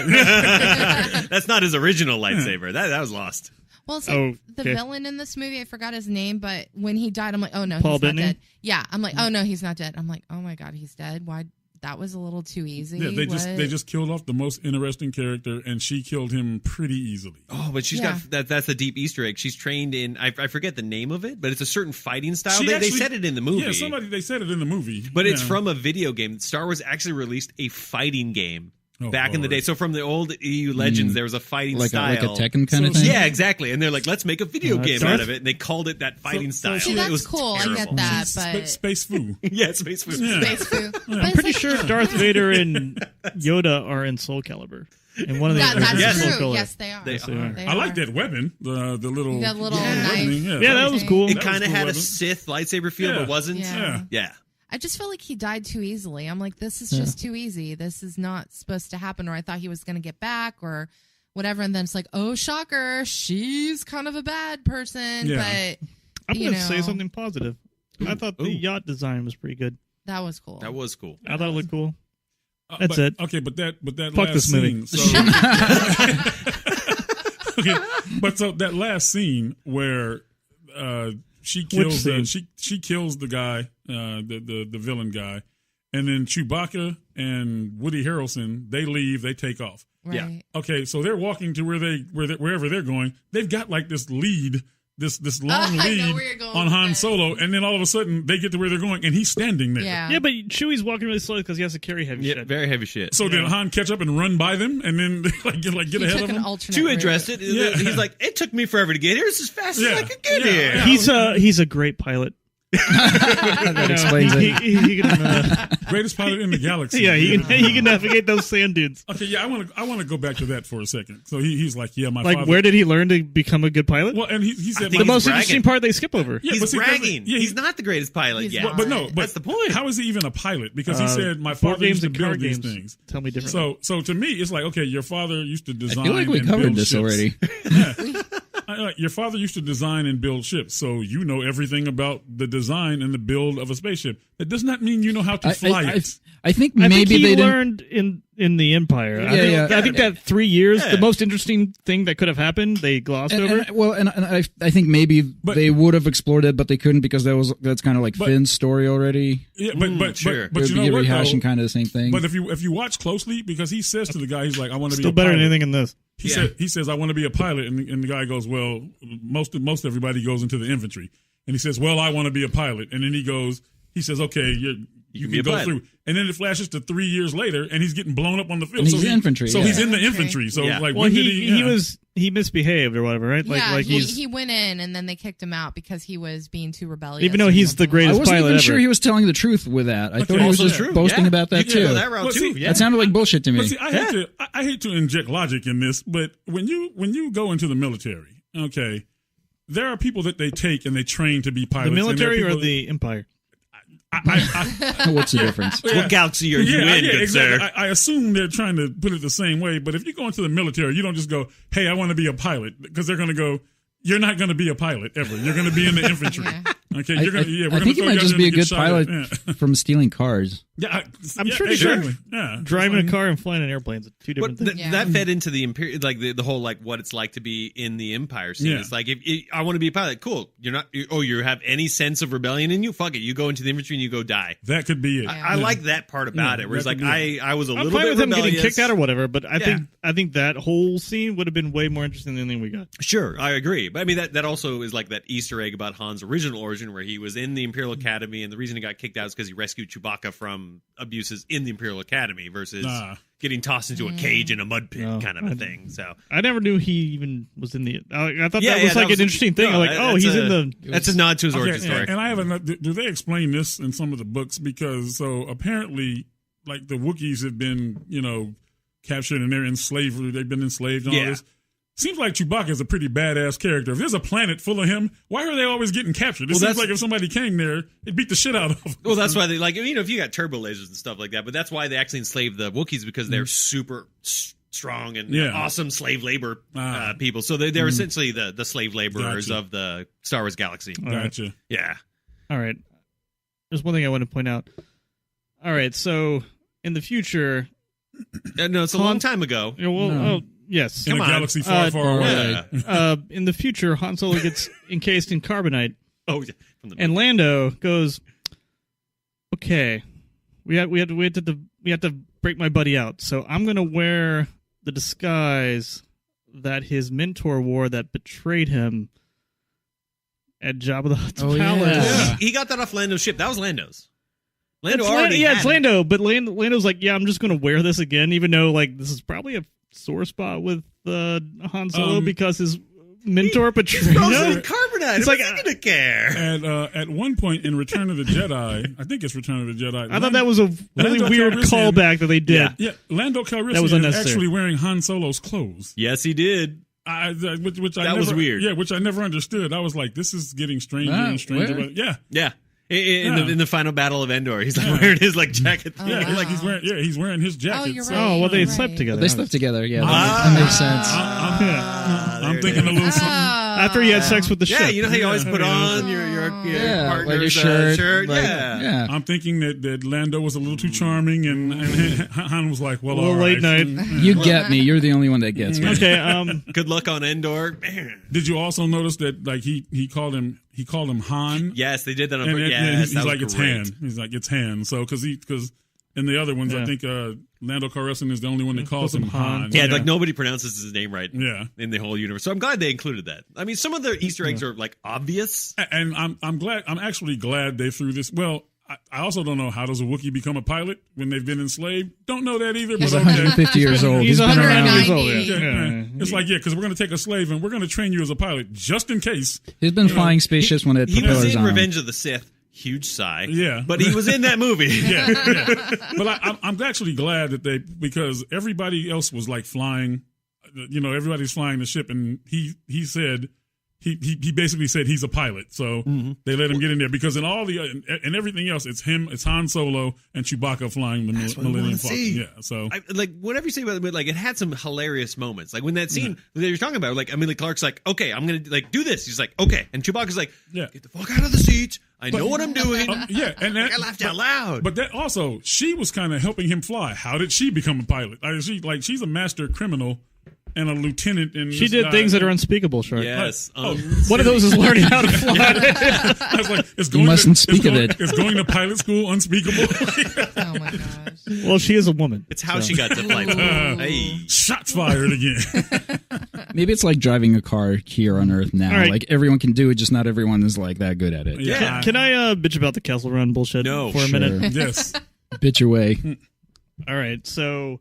That's not his original lightsaber. That was lost. Well, it's like the villain in this movie, I forgot his name, but when he died, I'm like, oh no, he's not dead. Yeah, I'm like, oh no, he's not dead. I'm like, oh my God, he's dead. Why? That was a little too easy. Yeah, they just killed off the most interesting character, and she killed him pretty easily. Oh, but she's got that's a deep Easter egg. She's trained in I forget the name of it, but it's a certain fighting style. They said it in the movie. Yeah, they said it in the movie, but it's from a video game. Star Wars actually released a fighting game back in the day. So from the old EU Legends, there was a fighting style. Like a Tekken kind of thing? Yeah, exactly. And they're like, let's make a video game out of it. And they called it that fighting style. See, it that's was cool. terrible. I get that, but... Space Foo. Yeah, Space Foo. Yeah. Space Foo. I'm pretty sure Darth Vader and Yoda are in Soul Calibur. And one of the that's true. Color. Yes, they are. They are. I like that weapon. The little knife. Yeah, that was cool. It kind of had a Sith lightsaber feel, but wasn't. Yeah. I just feel like he died too easily. I'm like, this is just too easy. This is not supposed to happen. Or I thought he was going to get back or whatever. And then it's like, oh, shocker. She's kind of a bad person. Yeah. But, I'm going to say something positive. I thought the yacht design was pretty good. That was cool. That was cool. I thought it looked cool. That's it. Okay, but that Fuck last this movie. scene. So, okay, but so that last scene where she kills she kills the guy, the villain guy, and then Chewbacca and Woody Harrelson, they leave, they take off. Right. Yeah. Okay, so they're walking to wherever they're going. They've got like this lead. This long lead on Han Solo, and then all of a sudden they get to where they're going, and he's standing there. Yeah, but Chewie's walking really slowly because he has to carry heavy shit. Very heavy shit. So then Han catch up and run by them, and then get ahead of them. Chewie addressed it. Yeah. He's like, it took me forever to get here. It's as fast as I could get here. Yeah. He's a great pilot. That explains it. He can, greatest pilot in the galaxy. Yeah, he can navigate those sand dunes. Okay, yeah, I want to go back to that for a second. So he's like, yeah, my like, father. where did he learn to become a good pilot? Well, and he said the most interesting part they skip over. Yeah, he's bragging. He's not the greatest pilot yet. But that's the point. How is he even a pilot? Because he said my father used to build these things. Tell me differently. So to me, it's like, okay, your father used to design. I feel like we covered this already. Yeah. Your father used to design and build ships, so you know everything about the design and the build of a spaceship. That does not mean you know how to fly it. I think maybe he they learned in the Empire. I think that 3 years, the most interesting thing that could have happened, they glossed over. I think maybe they would have explored it, but they couldn't because that's kind of like Finn's story already. Yeah, but sure. But you know be what? Rehashing kind of the same thing. But if you watch closely, because he says to the guy, he's like, "I want to be still a better pilot. than anything in this." He says, "I want to be a pilot," and the guy goes, "Well, most everybody goes into the infantry," and he says, "Well, I want to be a pilot," and then he says, "Okay, you can go through," and then it flashes to 3 years later, and he's getting blown up on the field. And he's infantry. So he's in the infantry. So like, well, when did he misbehaved or whatever, right? He went in and then they kicked him out because he was being too rebellious. Even though he's the greatest pilot ever. I wasn't even sure he was telling the truth with that. I thought he was just boasting about that too. That route too. That sounded like bullshit to me. But see, I hate to inject logic in this, but when you go into the military, okay, there are people that they take and they train to be pilots. The military or the Empire? What's the difference? What galaxy are you in, good exactly. sir? I assume they're trying to put it the same way, but if you go into the military, you don't just go, "Hey, I want to be a pilot," because they're going to go, "You're not going to be a pilot ever. You're going to be in the infantry." Okay, I think you might just be a good pilot from stealing cars. Yeah, I'm pretty sure. Yeah, driving a car and flying an airplane is two different things. That fed into the Imperial, like the whole like what it's like to be in the Empire scene. Yeah. It's like if I want to be a pilot, cool. You're not. You have any sense of rebellion in you? Fuck it. You go into the infantry and you go die. That could be it. I like that part about it. Where it's like I was a little fine bit with him rebellious. getting kicked out or whatever, but I think that whole scene would have been way more interesting than anything we got. Sure, I agree. But I mean that also is like that Easter egg about Han's original origin, where he was in the Imperial Academy, and the reason he got kicked out is because he rescued Chewbacca from abuses in the Imperial Academy versus getting tossed into a cage in a mud pit kind of a thing. So I never knew he even was in the. I thought that was like an interesting thing. I'm like, he's in the. That's a nod to his origin story. And I have another. Do they explain this in some of the books? Because so apparently, like the Wookiees have been, captured and they're in slavery. They've been enslaved and all this. Seems like Chewbacca is a pretty badass character. If there's a planet full of him, why are they always getting captured? It seems like if somebody came there, it'd beat the shit out of them. Well, that's why they if you got turbo lasers and stuff like that, but that's why they actually enslaved the Wookiees, because they're super strong and awesome slave labor people. So they're essentially the slave laborers of the Star Wars galaxy. Gotcha. Yeah. All right. There's one thing I want to point out. All right. So in the future. No, it's a long time ago. Yes. In a galaxy far, far away. In the future, Han Solo gets encased in carbonite. Oh, yeah. And Lando goes, "Okay, we have to break my buddy out. So I'm going to wear the disguise that his mentor wore that betrayed him at Jabba the Hutt's palace." Yeah. He got that off Lando's ship. That was Lando's. Lando it's Lando, but Lando's like, yeah, I'm just going to wear this again, even though like this is probably a sore spot with Han Solo because his mentor betrayed him. Carbonite. It's like, I'm going to care. And at one point in Return of the Jedi, I think it's Return of the Jedi. I thought that was a really weird callback that they did. Yeah, Lando Calrissian is actually wearing Han Solo's clothes. Yes, he did. That was weird. Yeah, which I never understood. I was like, this is getting stranger and stranger. But yeah. In the final battle of Endor, he's like wearing his like jacket. He's wearing his jacket. Oh, you're right. Well, they slept together. They slept together. Yeah, that makes sense. I'm thinking a little something. After he had sex with the ship. Yeah, you know how you always put on your partner's shirt. Yeah. I'm thinking that Lando was a little too charming, and Han was like, well, a little all right. late night. You get me. You're the only one that gets me. Okay. Good luck on Endor. Man. Did you also notice that like he called him Han? Yes, they did that on And purpose. he's like, it's Han. He's like, it's Han. So because in the other ones, I think Lando Calrissian is the only one that calls him Han. Yeah, like nobody pronounces his name right. Yeah. In the whole universe. So I'm glad they included that. I mean, some of the Easter eggs are like obvious. And I'm actually glad they threw this. Well, I also don't know, how does a Wookiee become a pilot when they've been enslaved? Don't know that either. He's but 150 years old. He's been around. 190. It's like, because we're going to take a slave and we're going to train you as a pilot just in case. He's been flying spaceships when it He propellers was in on. Revenge of the Sith. Huge sigh. Yeah. But he was in that movie. Yeah. But I'm actually glad that because everybody else was like flying, everybody's flying the ship, and he said, he basically said he's a pilot, so they let him get in there because in all the and everything else, it's Han Solo and Chewbacca flying the Millennium Falcon. Yeah, so whatever you say about it, like it had some hilarious moments. Like when that scene that you're talking about, like Amelia Clark's like, okay, I'm gonna like do this. He's like, okay, and Chewbacca's like, get the fuck out of the seat. I know what I'm doing. And I laughed out loud. But that also, she was kind of helping him fly. How did she become a pilot? She's a master criminal. And a lieutenant in she did things that are unspeakable, Shark. Yes. One of those is learning how to fly. I was like, you mustn't speak of it. Is going to pilot school unspeakable? Oh my gosh. Well, she is a woman. It's how she got to flight school. Hey. Shots fired again. Maybe it's like driving a car here on Earth now. Right. Like everyone can do it, just not everyone is like that good at it. Yeah. Can I bitch about the Kessel Run bullshit for a minute? Yes. Bitch away. All right, so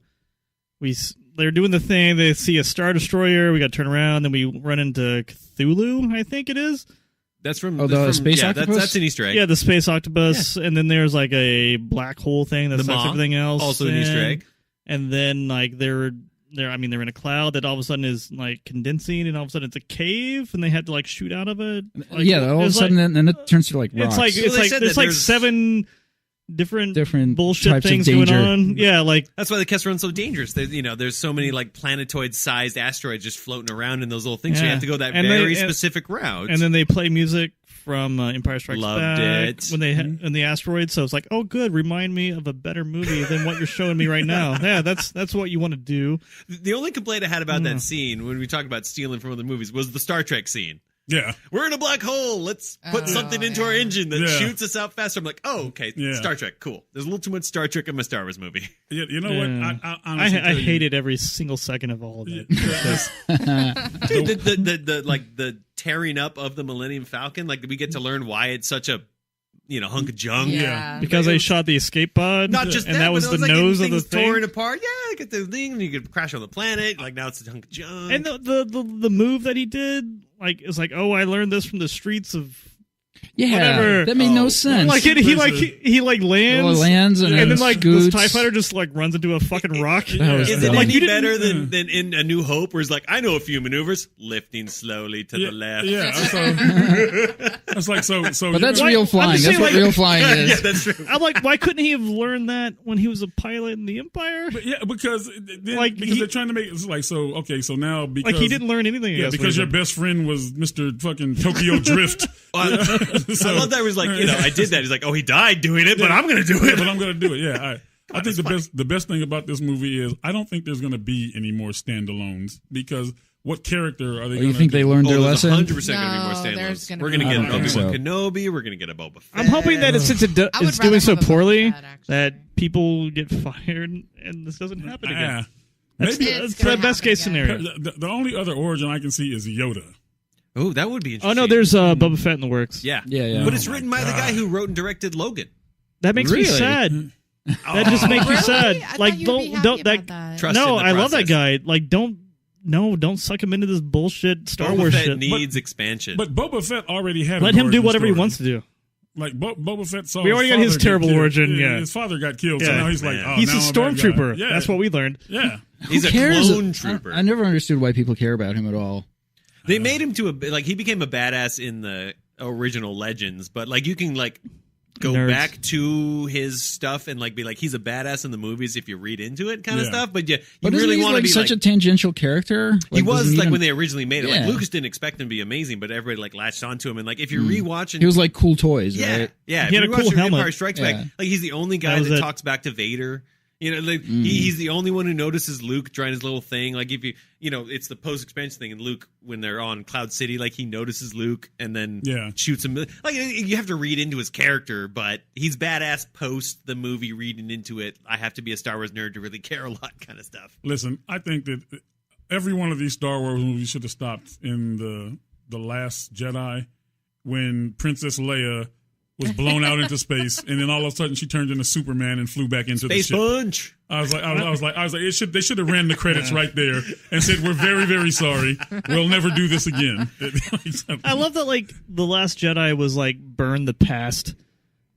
they're doing the thing. They see a Star Destroyer. We got to turn around. Then we run into Cthulhu, I think it is. That's from the space octopus? That's an Easter egg. Yeah, the space octopus. Yeah. And then there's like a black hole thing that sucks everything else. Also an Easter egg. And then like they're in a cloud that all of a sudden is like condensing, and all of a sudden it's a cave, and they had to like shoot out of it. Like, all of a sudden, then it turns to like rocks. There's like seven different bullshit types things of danger. going on. Yeah, like that's why the Kessel Run's so dangerous. There's so many like planetoid-sized asteroids just floating around in those little things. So you have to go that specific route. And then they play music from Empire Strikes Loved Back it. when they in the asteroid. So it's like, oh, good, remind me of a better movie than what you're showing me right now. Yeah, that's what you want to do. The only complaint I had about that scene when we talk about stealing from other movies was the Star Trek scene. Yeah. We're in a black hole. Let's put something into our engine that shoots us out faster. I'm like, oh, okay. Yeah. Star Trek. Cool. There's a little too much Star Trek in my Star Wars movie. Yeah, you know what? I hated every single second of all of it. Dude, the tearing up of the Millennium Falcon, like we get to learn why it's such a hunk of junk. Yeah. Because they shot the escape pod. Not just that was the nose of the thing. Torn apart. Yeah, get the thing, and you could crash on the planet. Like now it's a hunk of junk. And the move that he did, like it's like, oh, I learned this from the streets of whatever. That made no sense. Like he lands and then like scoots. this TIE fighter just like runs into a fucking rock. Is it any better than in A New Hope, where it's like, I know a few maneuvers, lifting slowly to the left. Yeah, it's like so. But that's real flying. That's what real flying is. Yeah, that's true. I'm like, why couldn't he have learned that when he was a pilot in the Empire? Because they're trying to make it like so. Okay, so now because he didn't learn anything. Yeah, because your best friend was Mr. fucking Tokyo Drift. I love that. It was like, I did that. He's like, oh, he died doing it, but I'm going to do it. But I'm going to do it. Yeah. I think the best thing about this movie is I don't think there's going to be any more standalones because what character are they going to You think they learned their lesson? 100% going to be more standalones. We're going to get an Obi-Wan Kenobi. We're going to get a Boba Fett. I'm hoping that since it's doing so poorly that people get fired and this doesn't happen again. That's the best case scenario. The only other origin I can see is Yoda. Oh, that would be interesting. Oh, no, there's Boba Fett in the works. Yeah. Yeah. But it's written by the guy who wrote and directed Logan. That makes me sad. That just makes me sad. Like, don't that. Trust no, in the I love that process. guy. Like, don't suck him into this bullshit Star Boba Wars Fett shit. needs expansion. But Boba Fett already had. Let him do whatever he wants to do. Like Boba Fett saw. We already got his terrible origin. Yeah, his father got killed, so now he's like, oh, he's now a I'm that guy. stormtrooper. Yeah, that's what we learned. Yeah, he's a clone trooper. I never understood why people care about him at all. They made him to he became a badass in the original Legends, but like you can like go back to his stuff and like be like he's a badass in the movies if you read into it kind of stuff. But you really want to be such a tangential character. He was like when they originally made it. Like Lucas didn't expect him to be amazing, but everybody like latched onto him. And like if you're rewatching, he was like cool toys. Right? Yeah. He had a cool helmet. Empire Strikes Back, like he's the only guy that talks back to Vader. You know, like he's the only one who notices Luke trying his little thing. Like if you know, it's the post-expansion thing, and Luke, when they're on Cloud City, like he notices Luke and then shoots him. Like you have to read into his character, but he's badass post the movie. Reading into it, I have to be a Star Wars nerd to really care a lot, kind of stuff. Listen, I think that every one of these Star Wars movies should have stopped in the Last Jedi when Princess Leia was blown out into space, and then all of a sudden she turned into Superman and flew back into the ship. Punch. I was like, they should have ran the credits right there and said, "We're very, very sorry. We'll never do this again." I love that. Like the Last Jedi was like burn the past,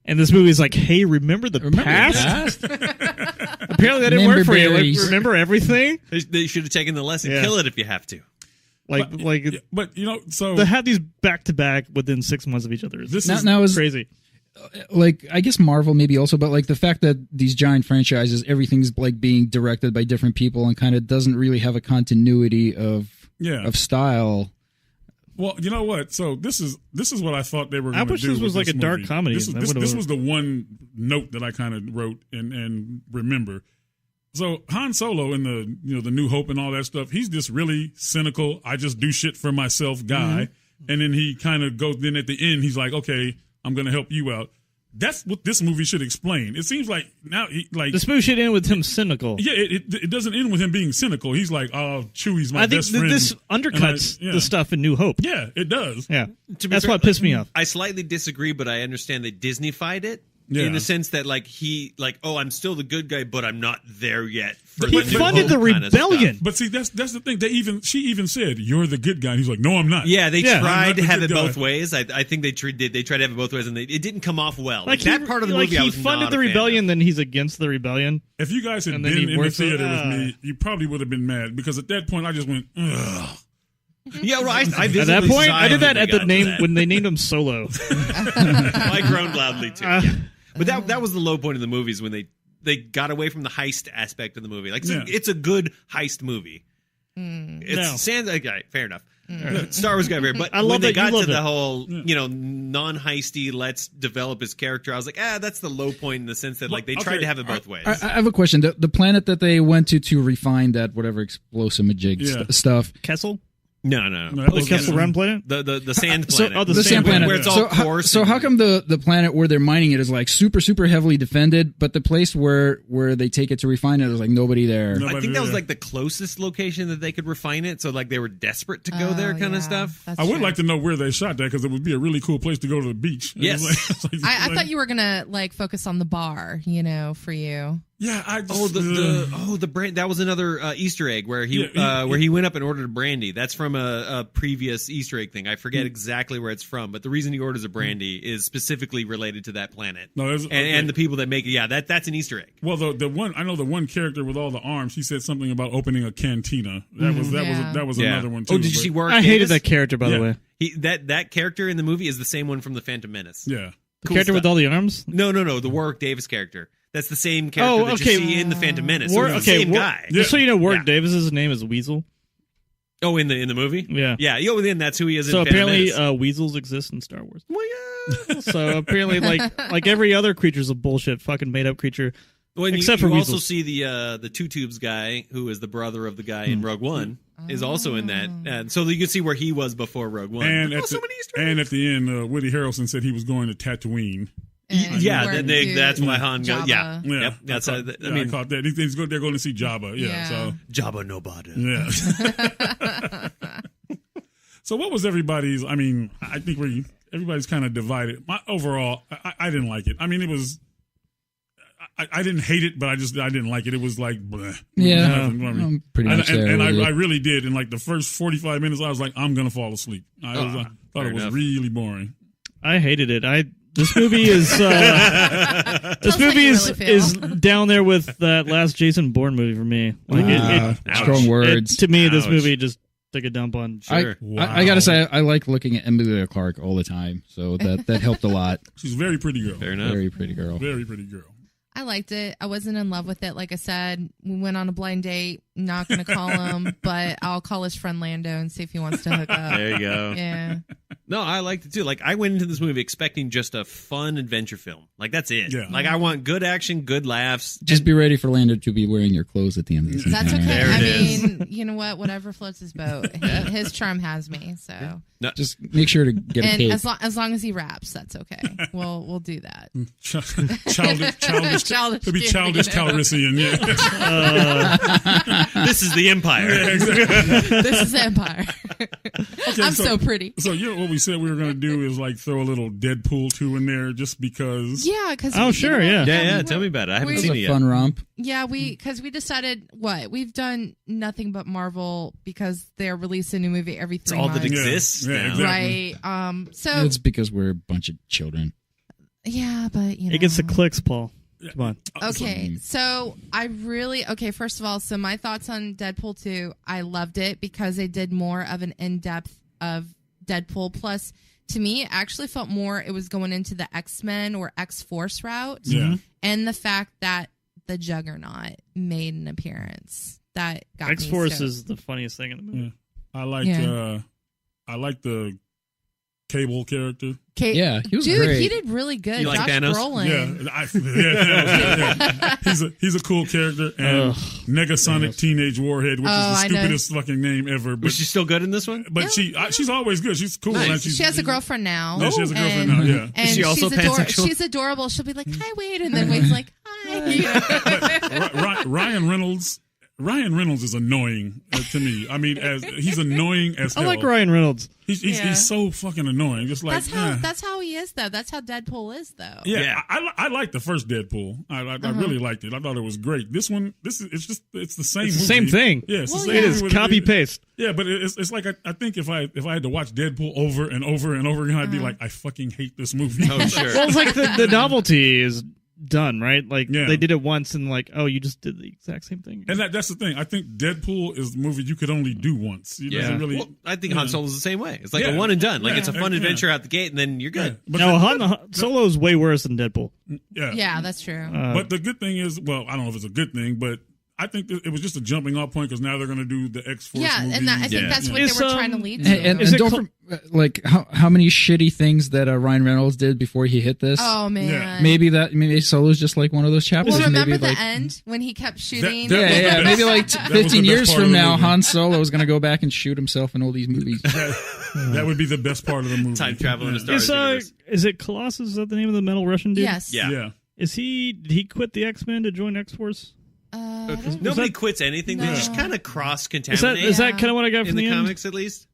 and this movie is like, hey, remember the past? Apparently that didn't work for you. Like, remember everything? They should have taken the lesson. Kill it if you have to. But you know, so to have these back to back within 6 months of each other. This is crazy. Like, I guess Marvel maybe also, but like the fact that these giant franchises, everything's like being directed by different people and kind of doesn't really have a continuity of style. Well, you know what? So this is what I thought they were going to do. I wish this was like a dark comedy. This was the one note that I kind of wrote and remember. So Han Solo in the New Hope and all that stuff, he's this really cynical, I just do shit for myself guy. Mm-hmm. And then he kind of goes, then at the end, he's like, okay, I'm going to help you out. That's what this movie should explain. It seems like now, this movie should end with him cynical. Yeah, it doesn't end with him being cynical. He's like, oh, Chewie's my best friend. This undercuts the stuff in New Hope. Yeah, it does. Yeah, that's what pissed me off. I slightly disagree, but I understand they Disneyfied it. Yeah. In the sense that, I'm still the good guy, but I'm not there yet. He funded the rebellion. But see, that's the thing. She even said, "You're the good guy." And he's like, "No, I'm not." Yeah, they tried to have it both ways. I think they tried to have it both ways, and it didn't come off well. Like that part of the movie, I was not a fan of. He funded the rebellion, then he's against the rebellion. If you guys had been in the theater with me, you probably would have been mad because at that point, I just went, ugh. Yeah, right. At that point, I did that at the name when they named him Solo. I groaned loudly too. But that was the low point of the movies when they got away from the heist aspect of the movie. Like it's a good heist movie. Fair enough. Star Wars guy, but I love when they got to the whole non-heisty, let's develop his character. I was like, that's the low point in the sense that they tried to have it both ways. I have a question. The planet that they went to refine that whatever explosive stuff. Kessel. No. The Kessel Run planet? The sand planet. The sand planet. Where it's all coarse. So how come the planet where they're mining it is like super, super heavily defended, but the place where they take it to refine it is like nobody there? I think that was like the closest location that they could refine it. So like they were desperate to go there kind of stuff. I would like to know where they shot that because it would be a really cool place to go to the beach. Yes. I thought you were going to focus on the bar, for you. Yeah, the brand. That was another Easter egg where he went up and ordered a brandy. That's from a previous Easter egg thing. I forget exactly where it's from, but the reason he orders a brandy is specifically related to that planet. And the people that make it. Yeah, that's an Easter egg. Well, the one character with all the arms, he said something about opening a cantina. That was another one too. Oh, did you see Warwick I Davis? hated that character, by the way. That character in the movie is the same one from the Phantom Menace. Yeah, the character with all the arms. No, the Warwick Davis character. That's the same character that you see in the Phantom Menace. So the same guy. Just so you know, Warwick Davis' name is Weasel. Oh, in the movie? Yeah. Yeah, then that's who he is in Phantom Menace. So apparently weasels exist in Star Wars. Well, yeah. So apparently like every other creature's a bullshit fucking made up creature. Well, except for weasels. You also see the Two Tubes guy, who is the brother of the guy in Rogue One, is also in that. And so you can see where he was before Rogue One. And at the end, Woody Harrelson said he was going to Tatooine. That's why Han goes. Yeah. Yep, that's how. I caught that. They're going to see Jabba. Yeah. So Jabba no bada. Yeah. So what was everybody's? I think everybody's kind of divided. Overall, I didn't like it. I mean, it was I didn't hate it, but I didn't like it. It was like, bleh. Yeah, I'm pretty much there. And I really did. In like the first 45 minutes, I was like, I'm gonna fall asleep. I thought it was really boring. I hated it. This movie is is down there with that last Jason Bourne movie for me. Like strong words. To me, this movie just took a dump on. Sure. I gotta say, I like looking at Emilia Clarke all the time, so that helped a lot. She's a very pretty girl. Fair enough. Very pretty girl. Very pretty girl. I liked it. I wasn't in love with it. Like I said, we went on a blind date. Not going to call him, but I'll call his friend Lando and see if he wants to hook up. There you go. Yeah. No, I liked it too. Like, I went into this movie expecting just a fun adventure film. Like, that's it. Yeah. Like, I want good action, good laughs. Just be ready for Lando to be wearing your clothes at the end of this. That's okay. There I it is. mean, you know what? Whatever floats his boat. His charm has me. So Just make sure to get a and cape. as long as he raps, that's okay. We'll do that. Childish. It'll be childish Calrissian. Yeah. This is the Empire. Yeah, exactly. This is Empire. Okay, I'm so pretty. So you know what we said we were going to do is like throw a little Deadpool 2 in there just because. Yeah, because Yeah. Tell me about it. I haven't It was seen it a yet. fun romp. Yeah, because we decided we've done nothing but Marvel because they're releasing a new movie every 3 It's all months. that exists Yeah, now. exactly. Right. So It's because we're a bunch of children. yeah, but you know. It gets the clicks, Paul. Come on. Okay, so first of all, so my thoughts on Deadpool 2, I loved it because they did more of an in-depth of Deadpool. Plus, to me, it actually felt more it was going into the X-Men or X-Force route. Yeah. And the fact that the Juggernaut made an appearance. That got me X-Force stoked. is the funniest thing in the movie. Yeah. I like the Cable character. Yeah, he was Dude, great. he did really good. You like Josh Thanos? Brolin. He's a cool character and Negasonic Teenage Warhead, which is the I know. stupidest fucking name ever. But Was she still good in this one? But she's always good. She's cool. Nice. And She has a girlfund now. Yeah, she has a girlfriend now. Yeah. And Is she also pansexual? she's adorable. She'll be like, "Hi, Wade," and then Wade's like, "Hi." Ryan Reynolds. Ryan Reynolds is annoying to me. I mean, he's annoying as hell. I like Ryan Reynolds. He's so fucking annoying. Just like That's how he is, though. That's how Deadpool is, though. Yeah. I like the first Deadpool. I really liked it. I thought it was great. This one, it's the same. It's the movie. same thing. Yeah, it's the Well, same yeah. It movie. is copy paste. Yeah, but it's like I think if I had to watch Deadpool over and over and over again, I'd be like, I fucking hate this movie. Oh, sure. Well, it's like the novelty is done, right? Like Yeah. they did it once and like, oh, you just did the exact same thing. And that's the thing. I think Deadpool is the movie you could only do once. It doesn't really. Well, I think Han Solo's the same way. It's like Yeah. a one and done. Like Yeah. it's a fun Yeah. adventure out the gate, and then you're good. But No, Han Solo is way worse than Deadpool. Yeah, that's true. But the good thing is, well, I don't know if it's a good thing, but I think it was just a jumping off point because now they're going to do the X-Force yeah, movies. and I think that's what Is, they were trying to lead to. And Is it don't like how many shitty things that Ryan Reynolds did before he hit this. Oh man, Yeah. Maybe Solo's just like one of those chapters. Well, and remember maybe the like, end when he kept shooting? That was the Yeah, best. maybe like That was the 15 best years part from of the now, movie. Han Solo is going to go back and shoot himself in all these movies. That would be the best part of the movie. Time travel in a Star Wars universe. Is it Colossus? Is that the name of the metal Russian dude? Yes. Yeah. Yeah. Did he quit the X-Men to join X-Force? I don't Nobody that- quits anything. They No. just kind of cross-contaminate. Is that kind of what I got in from the end? comics, at least?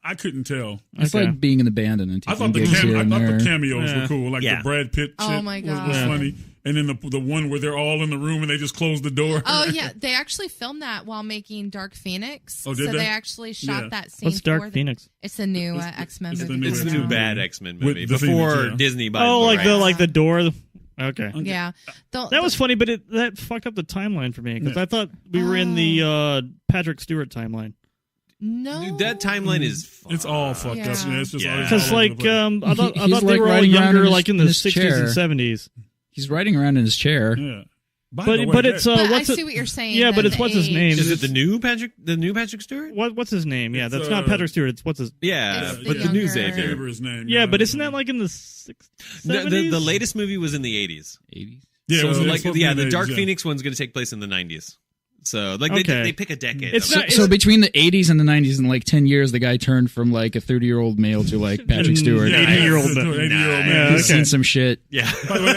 I couldn't tell. It's Okay. like being in the band and then I taking thought the gigs here and there. cameos were Yeah. cool, like Yeah. the Brad Pitt Oh shit my was God. funny. And then the one where they're all in the room and they just close the door. Oh yeah, they actually filmed that while making Dark Phoenix. Oh, did so they? they actually shot Yeah. that scene. What's Dark for the- Phoenix? It's the new X-Men it's the movie. new It's the coming new out. bad X-Men With movie the before Phoenix, yeah. Disney buys Oh, the like rights. the door. Okay. Yeah, That was funny, but that fucked up the timeline for me because Yeah. I thought we were in the Patrick Stewart timeline. no. Dude, that timeline is It's all fucked Yeah. up. Yeah, it's just Yeah. always Because all over like the place. I thought He's they like were all riding around younger, in like in the his 60s chair. and 70s. He's riding around in his chair. Yeah. By the way, But it's But I what's see it? what you're saying. Yeah, but that it's what's his age- name? Is it the new Patrick Stewart? What's his name? Yeah, It's, that's not Patrick Stewart. It's what's his? Yeah, It's the but the new younger- I can't Xavier. remember his name. Yeah, but isn't that like in the 60s? No, 70s? the latest movie was in the 80s. 80s. Yeah, So it was like supposed to be the in Dark 80s, yeah. Phoenix one's going to take place in the 90s. So like Okay. they pick a decade. It's of not- it. So between the 80s and the 90s, in like 10 years, the guy turned from like a 30-year-old male to like Patrick Stewart. Yeah, 80-year-old to an man. 80-year-old Nah, man. He's seen some shit. Yeah. By the way,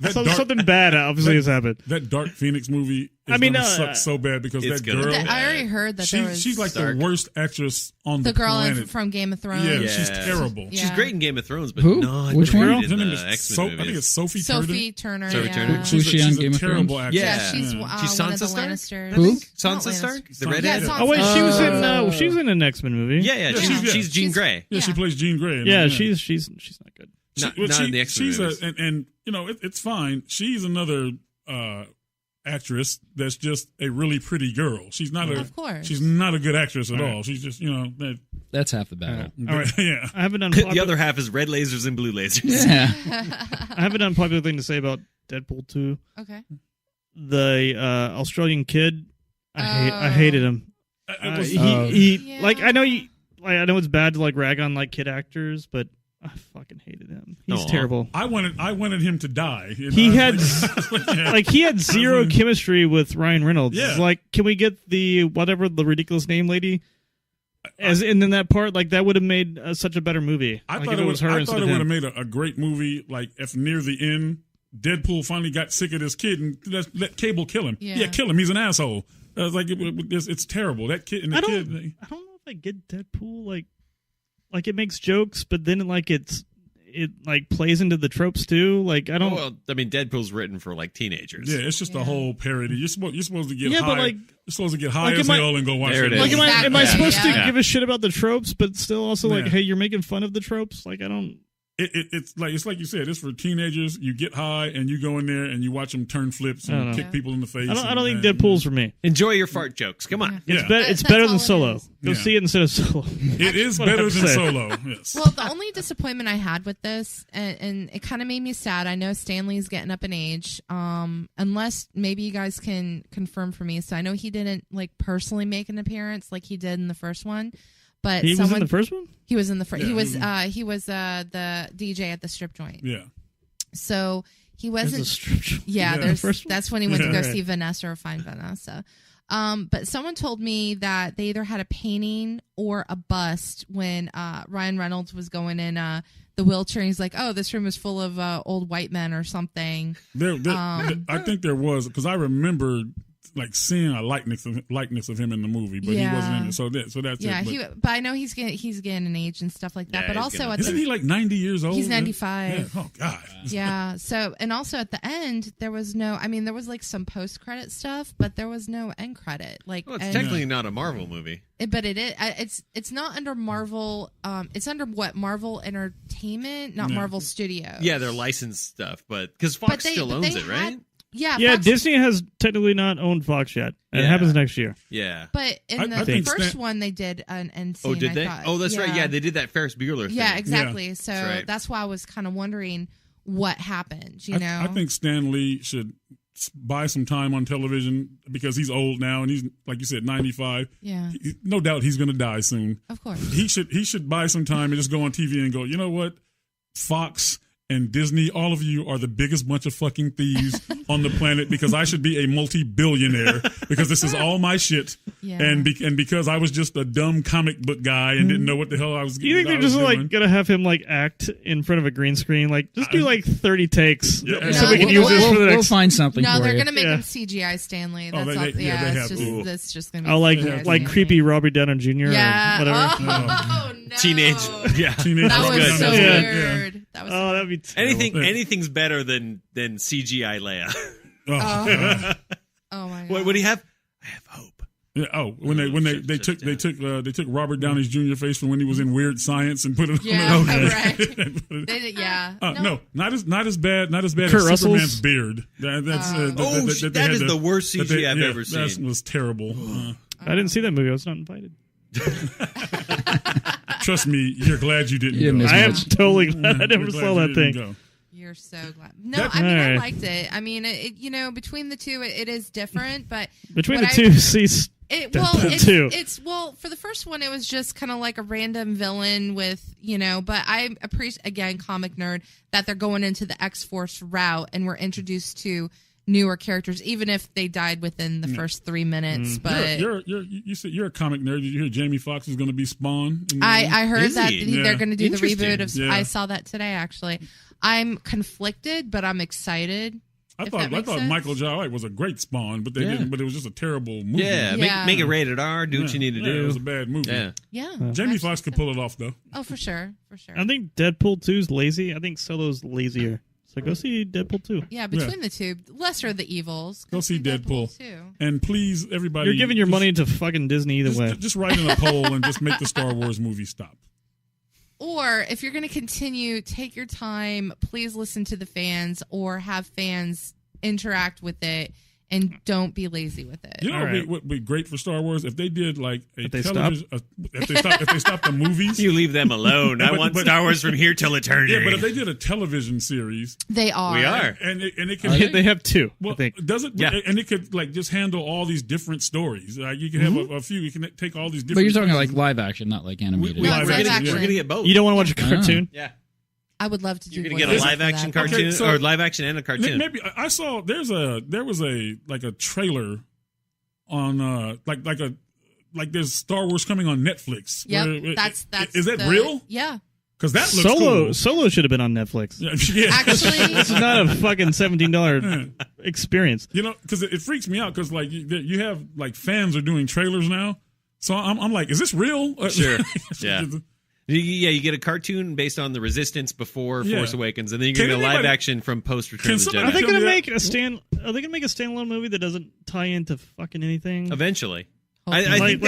that dark, Something bad obviously has happened. that Dark Phoenix movie is going to suck so bad because that girl. I already heard that she's like the worst actress on the planet. The girl from Game of Thrones. Yeah, she's terrible. She's great in Game of Thrones, but who? not Which one? great Her in name the is X-Men I think it's Sophie Turner. Sophie Turner. She's Game a of terrible Thrones? actress. Yeah, she's She's one of Sansa the Stark? Lannisters. Who? Sansa Stark, the redhead. Yeah, Oh wait, she was in she was in an X-Men movie. Yeah, she's Jean Grey. Yeah, she plays Jean Grey. Yeah, she's not good. Not in the X-Men movies. And you know it's fine. She's another actress that's just a really pretty girl. She's not she's not a good actress at all. She's just that's half the battle. All right. Yeah. I haven't done the other half is red lasers and blue lasers. Yeah. I have an unpopular thing to say about Deadpool 2. Okay. The Australian kid, I hated him. It was, I know it's bad to like rag on like kid actors, but I fucking hated him. He's terrible. I wanted him to die. He had zero chemistry with Ryan Reynolds. Yeah. Like, can we get the ridiculous name lady? And then that part, like that would have made such a better movie. I thought it would have made a great movie. Like if near the end, Deadpool finally got sick of this kid and let Cable kill him. Yeah, kill him. He's an asshole. I was like, it's terrible. That kid and the kid. I don't know if I get Deadpool like it makes jokes, but then it like plays into the tropes too. Like I don't. Well, I mean, Deadpool's written for like teenagers. Yeah, it's just a whole parody. You're supposed to get high. But like you're supposed to get high as hell and go watch it. Like, am I supposed to give a shit about the tropes, but still also like, hey, you're making fun of the tropes? Like I don't. It's like you said. It's for teenagers. You get high and you go in there and you watch them turn flips and kick people in the face. I don't think Deadpool's for me. Enjoy your fart jokes. Come on. It's better than Solo. Go see it instead of Solo. It is better than Solo. Yes. Well, the only disappointment I had with this, and it kind of made me sad. I know Stanley's getting up in age. Unless maybe you guys can confirm for me. So I know he didn't like personally make an appearance like he did in the first one. But he was in the first one? He was in the first. He was the DJ at the strip joint. Yeah. So he wasn't. There's a strip joint. Yeah, that's when he went to go see Vanessa or find Vanessa. But someone told me that they either had a painting or a bust when Ryan Reynolds was going in the wheelchair. And he's like, "Oh, this room is full of old white men or something." I think there was because I remember like seeing a likeness of him in the movie, but he wasn't in it. So that's it. But I know he's getting an age and stuff like that. Yeah, but also isn't he like 90 years old? He's 95. Yeah. Oh God. Yeah. So and also at the end there was no. I mean there was like some post credit stuff, but there was no end credit. Like it's technically not a Marvel movie. But it is. It's not under Marvel. It's under what Marvel Entertainment, not Marvel Studios. Yeah, they're licensed stuff, but because Fox still owns it, right? Yeah, Fox, Disney has technically not owned Fox yet. It happens next year. Yeah. But in the first one, they did an end scene. Oh, did they? Oh, that's right. Yeah, they did that Ferris Bueller thing. Yeah, exactly. Yeah. So that's why I was kind of wondering what happened, you know? I think Stan Lee should buy some time on television because he's old now and he's, like you said, 95. Yeah. No doubt he's going to die soon. Of course. He should buy some time and just go on TV and go, you know what? Fox and Disney, all of you are the biggest bunch of fucking thieves on the planet because I should be a multi-billionaire because this is all my shit. Yeah. And because I was just a dumb comic book guy and didn't know what the hell I was doing. You think they're just like going to have him like act in front of a green screen? Like just do like 30 takes so we can use this for the next... We'll find something No, for they're going to make him CGI Stanley. That's that's just going to be like creepy Robbie Downey Jr. Yeah. or whatever. Oh, no. Teenage. Yeah. Teenage. That was good. so weird. Yeah. That was that'd be terrible. Anything's better than CGI Leia. Oh my God. What do you have? I have hope. Yeah, when they took Robert Downey's Jr. face from when he was in Weird Science and put it on right. They did, no, not as bad as Kurt Superman's beard. That is the worst CG I've ever seen. That was terrible. I didn't see that movie. I was not invited. Trust me, you're glad you didn't go. I am totally glad I never saw that thing. You're so glad. No, I liked it. I mean, between the two, it is different, but between the two, it's for the first one, it was just kind of like a random villain with, but I appreciate, again, comic nerd, that they're going into the X-Force route and we're introduced to newer characters, even if they died within the first 3 minutes. But you said you're a comic nerd. Did you hear Jamie Foxx is going to be Spawn? I heard that they're going to do the reboot of. I saw that today, actually. I'm conflicted, but I'm excited. If I that makes thought sense. Michael Jai White was a great Spawn, but they didn't. But it was just a terrible movie. Yeah, make it rated R. Do what you need to do. It was a bad movie. Yeah. Jamie Foxx could pull it off though. Oh, for sure. I think Deadpool 2 is lazy. I think Solo's lazier. So go see Deadpool 2. Yeah, between the two, lesser of the evils. Go see Deadpool. too. And please, everybody, You're giving your money to fucking Disney either way. Just write in a poll and just make the Star Wars movie stop. Or if you're going to continue, take your time. Please listen to the fans or have fans interact with it. And don't be lazy with it. You know what would be great for Star Wars if they did like a they television. If they stopped the movies, You leave them alone. I want Star Wars from here till eternity. yeah. But if they did a television series, They are. We are. and it could, They have 2, well, I think. does it? Yeah. And it could like just handle all these different stories. Like you can have a few. You can take all these different. But you're talking stories. like live action, not like animated. No, live it's live action. action. We're gonna get both. You don't want to watch a cartoon? Yeah, I would love to do you're gonna get a voices live for action that. cartoon so- or live action and a cartoon. Maybe I saw there was a like a trailer on like there's Star Wars coming on Netflix. Yep, that's is that the- real? Yeah. Because that looks cool. Solo should have been on Netflix. Yeah. Actually, It's not a fucking $17 experience. You know, because it freaks me out because like you have like fans are doing trailers now, so I'm like, is this real? Sure. Yeah. Yeah, you get a cartoon based on the Resistance before Force Awakens, and then you get a live action from post Return of the somebody Are Jedi. they Tell gonna me make Are they gonna make a standalone movie that doesn't tie into fucking anything? Eventually. Hopefully. I think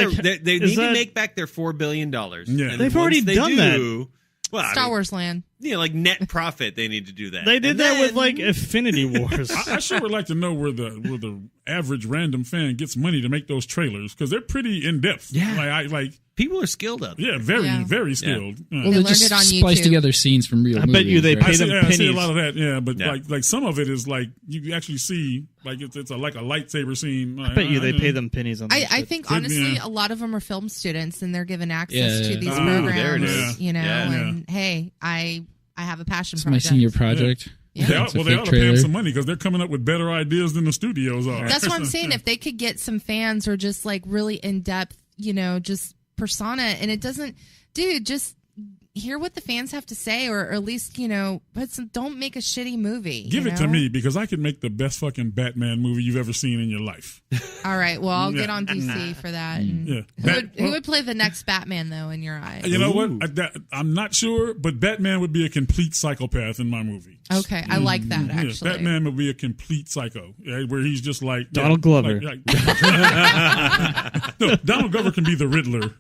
they is need to that- make back their $4 billion. Yeah. And They've already once they done do, well, I Star mean, Wars Land. you know, like net profit, they need to do that. They did And that with then- like Infinity Wars. I sure would like to know where the average random fan gets money to make those trailers because they're pretty in depth. Yeah. like people are skilled up. yeah, very skilled. Yeah. Well, they learned just it on splice YouTube. together scenes from real I movies. bet you they right? pay them I see a pennies. lot of that, yeah, but Yeah. like some of it is like you actually see like it's like a lightsaber scene. I bet you they pay them pennies on that I shit. think honestly, yeah. a lot of them are film students and they're given access Yeah. to these Oh, programs. there it is. You know, Yeah. and hey, I have a passion It's for my senior project. Yeah. They It's a ought to fake pay them trailer. some money because they're coming up with better ideas than the studios are. That's what I'm saying. If they could get some fans or just like really in depth, you know, just persona, and it doesn't, dude, just hear what the fans have to say, or at least, you know, don't make a shitty movie. Give you it to know? me because I could make the best fucking Batman movie you've ever seen in your life. All right, well, I'll Yeah. get on DC for that. And Yeah. who would play the next Batman though in your eyes? You know what? I'm not sure, but Batman would be a complete psychopath in my movie. Okay, I like that Yeah, actually. Batman would be a complete psycho, where he's just like Donald Glover. No, Donald Glover can be the Riddler.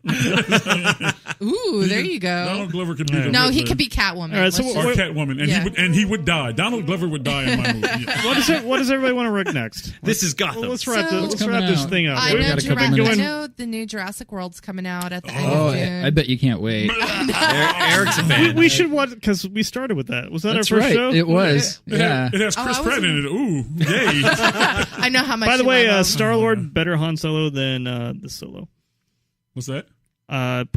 Ooh, there you go. Donald Glover could be the No, Riddler. he could be Catwoman. All right, so Let's Or just- Catwoman, and Yeah. he would die. Donald Glover would die in my movie. Yeah. What does everybody want to wreck next? This is Gotham. Well, let's wrap So- this. Let's coming wrap this out? thing up. I We know, got a couple I minutes. know the new Jurassic World's coming out at the end Oh, of June. I bet you can't wait. Eric's a fan. We should watch because we started with that. Was that That's our first right. show? It was. It Yeah. has Oh, Chris I Pratt in it. Ooh, yay! I know how much. By the you way, love him. Star-Lord better Han Solo than the Solo. What's that?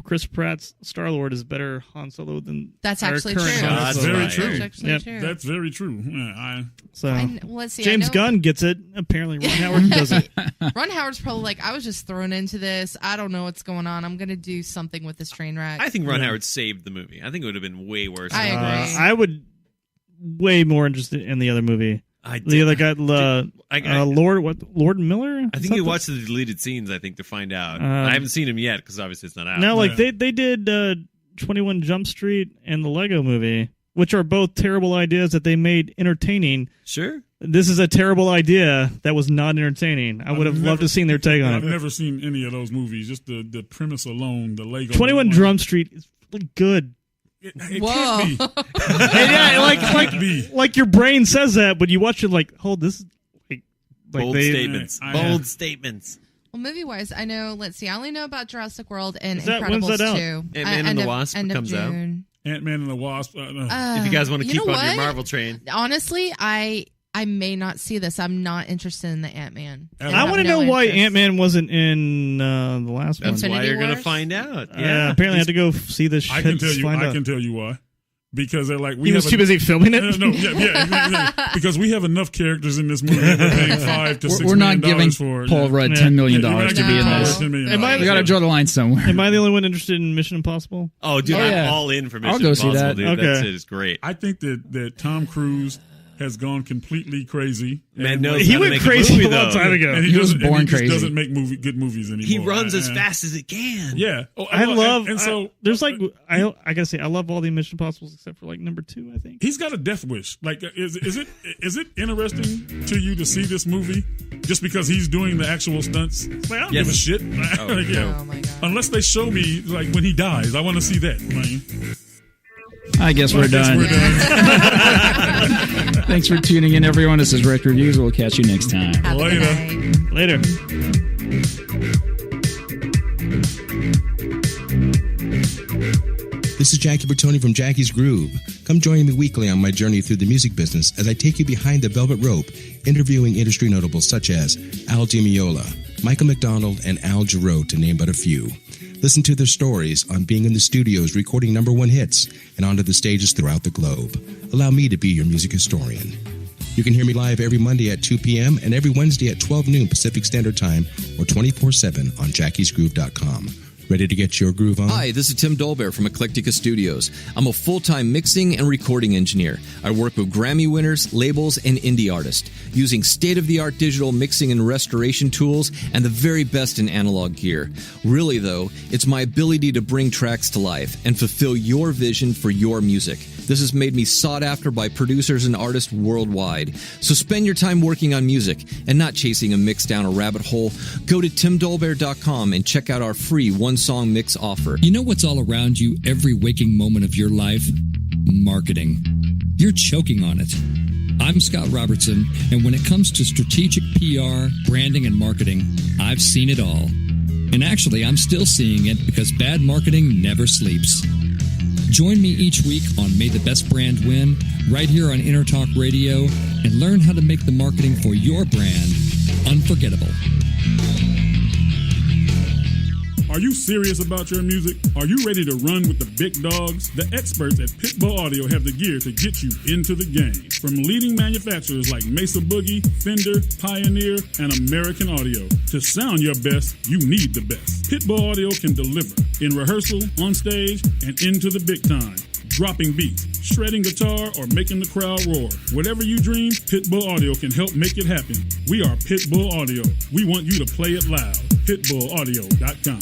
Chris Pratt's Star-Lord is better Han Solo than That's our actually current true. Han That's Solo. very That's true. That's actually Yep. true. That's very true. Yeah, So Let's see. I James know- Gunn gets it. Apparently, Ron Howard doesn't. Ron Howard's probably like, I was just thrown into this. I don't know what's going on. I'm going to do something with this train wreck. I think Ron Howard saved the movie. I think it would have been way worse. I agree. I would way more interested in the other movie. I The did. other guy, Lord Miller. I think you watched the deleted scenes, I think, to find out. I haven't seen him yet because obviously it's not out. No, like Yeah. they did 21 Jump Street and the Lego Movie, which are both terrible ideas that they made entertaining. Sure. This is a terrible idea that was not entertaining. I would have loved to have seen their take on I've it. never seen any of those movies. Just the premise alone, the Lego. 21 movie. Drum Street is really good. It Whoa. can't be. And yeah, like your brain says that, but you watch it like, oh, this is like Bold they, statements. I- Bold statements. Well, movie wise, I know. Let's see. I only know about Jurassic World and Is that- Incredibles when's that out? 2. Ant-Man and the Wasp end comes of out. June. Ant-Man and the Wasp. If you guys want to you keep know on your what? Marvel train. Honestly, I may not see this. I'm not interested in the Ant-Man. I want to know why Ant-Man wasn't in the last one. That's why Infinity you're going to Wars? find out. Yeah, apparently I have to go see this shit. I can tell you. find I out. can tell you why. Because they're like He was too busy filming it. No, yeah. Because we have enough characters in this movie. We're paying $5 to $6 We're not million giving for. Paul Rudd $10 million to be in this. $10 million. Am I- We got to draw the line somewhere. Am I the only one interested in Mission Oh, dude, Oh, I'm yeah. all in for Mission I'll go see Impossible, that. dude. Okay. That shit is great. I think that Tom Cruise has gone completely crazy. Man, no, he went crazy a long time ago. And he was born just crazy. Doesn't make good movies anymore. He runs as fast as it can. Yeah. I love. And so there's like I gotta say I love all the Mission Impossibles except for like number 2. I think he's got a death wish. Like, is it interesting to you to see this movie just because he's doing the actual stunts? Like, I don't give a shit. Oh my God. Unless they show me like when he dies, I want to see that. Man. I guess we're done. Thanks for tuning in, everyone. This is Rekt Reviews. We'll catch you next time. Have a good night. later. This is Jackie Bertoni from Jackie's Groove. Come join me weekly on my journey through the music business as I take you behind the velvet rope, interviewing industry notables such as Al Di Meola, Michael McDonald, and Al Jarreau, to name but a few. Listen to their stories on being in the studios recording #1 hits and onto the stages throughout the globe. Allow me to be your music historian. You can hear me live every Monday at 2 p.m. and every Wednesday at 12 noon Pacific Standard Time or 24/7 on jackiesgroove.com. Ready to get your groove on? Hi, this is Tim Dolbear from Eclectica Studios. I'm a full-time mixing and recording engineer. I work with Grammy winners, labels, and indie artists, using state-of-the-art digital mixing and restoration tools and the very best in analog gear. Really, though, it's my ability to bring tracks to life and fulfill your vision for your music. This has made me sought after by producers and artists worldwide. So spend your time working on music and not chasing a mix down a rabbit hole. Go to timdolbear.com and check out our free one-song mix offer. You know what's all around you every waking moment of your life? Marketing. You're choking on it. I'm Scott Robertson, and when it comes to strategic PR, branding, and marketing, I've seen it all. And actually, I'm still seeing it because bad marketing never sleeps. Join me each week on May the Best Brand Win, right here on Intertalk Radio, and learn how to make the marketing for your brand unforgettable. Are you serious about your music? Are you ready to run with the big dogs? The experts at Pitbull Audio have the gear to get you into the game. From leading manufacturers like Mesa Boogie, Fender, Pioneer, and American Audio. To sound your best, you need the best. Pitbull Audio can deliver in rehearsal, on stage, and into the big time. Dropping beats, shredding guitar, or making the crowd roar. Whatever you dream, Pitbull Audio can help make it happen. We are Pitbull Audio. We want you to play it loud. Pitbullaudio.com.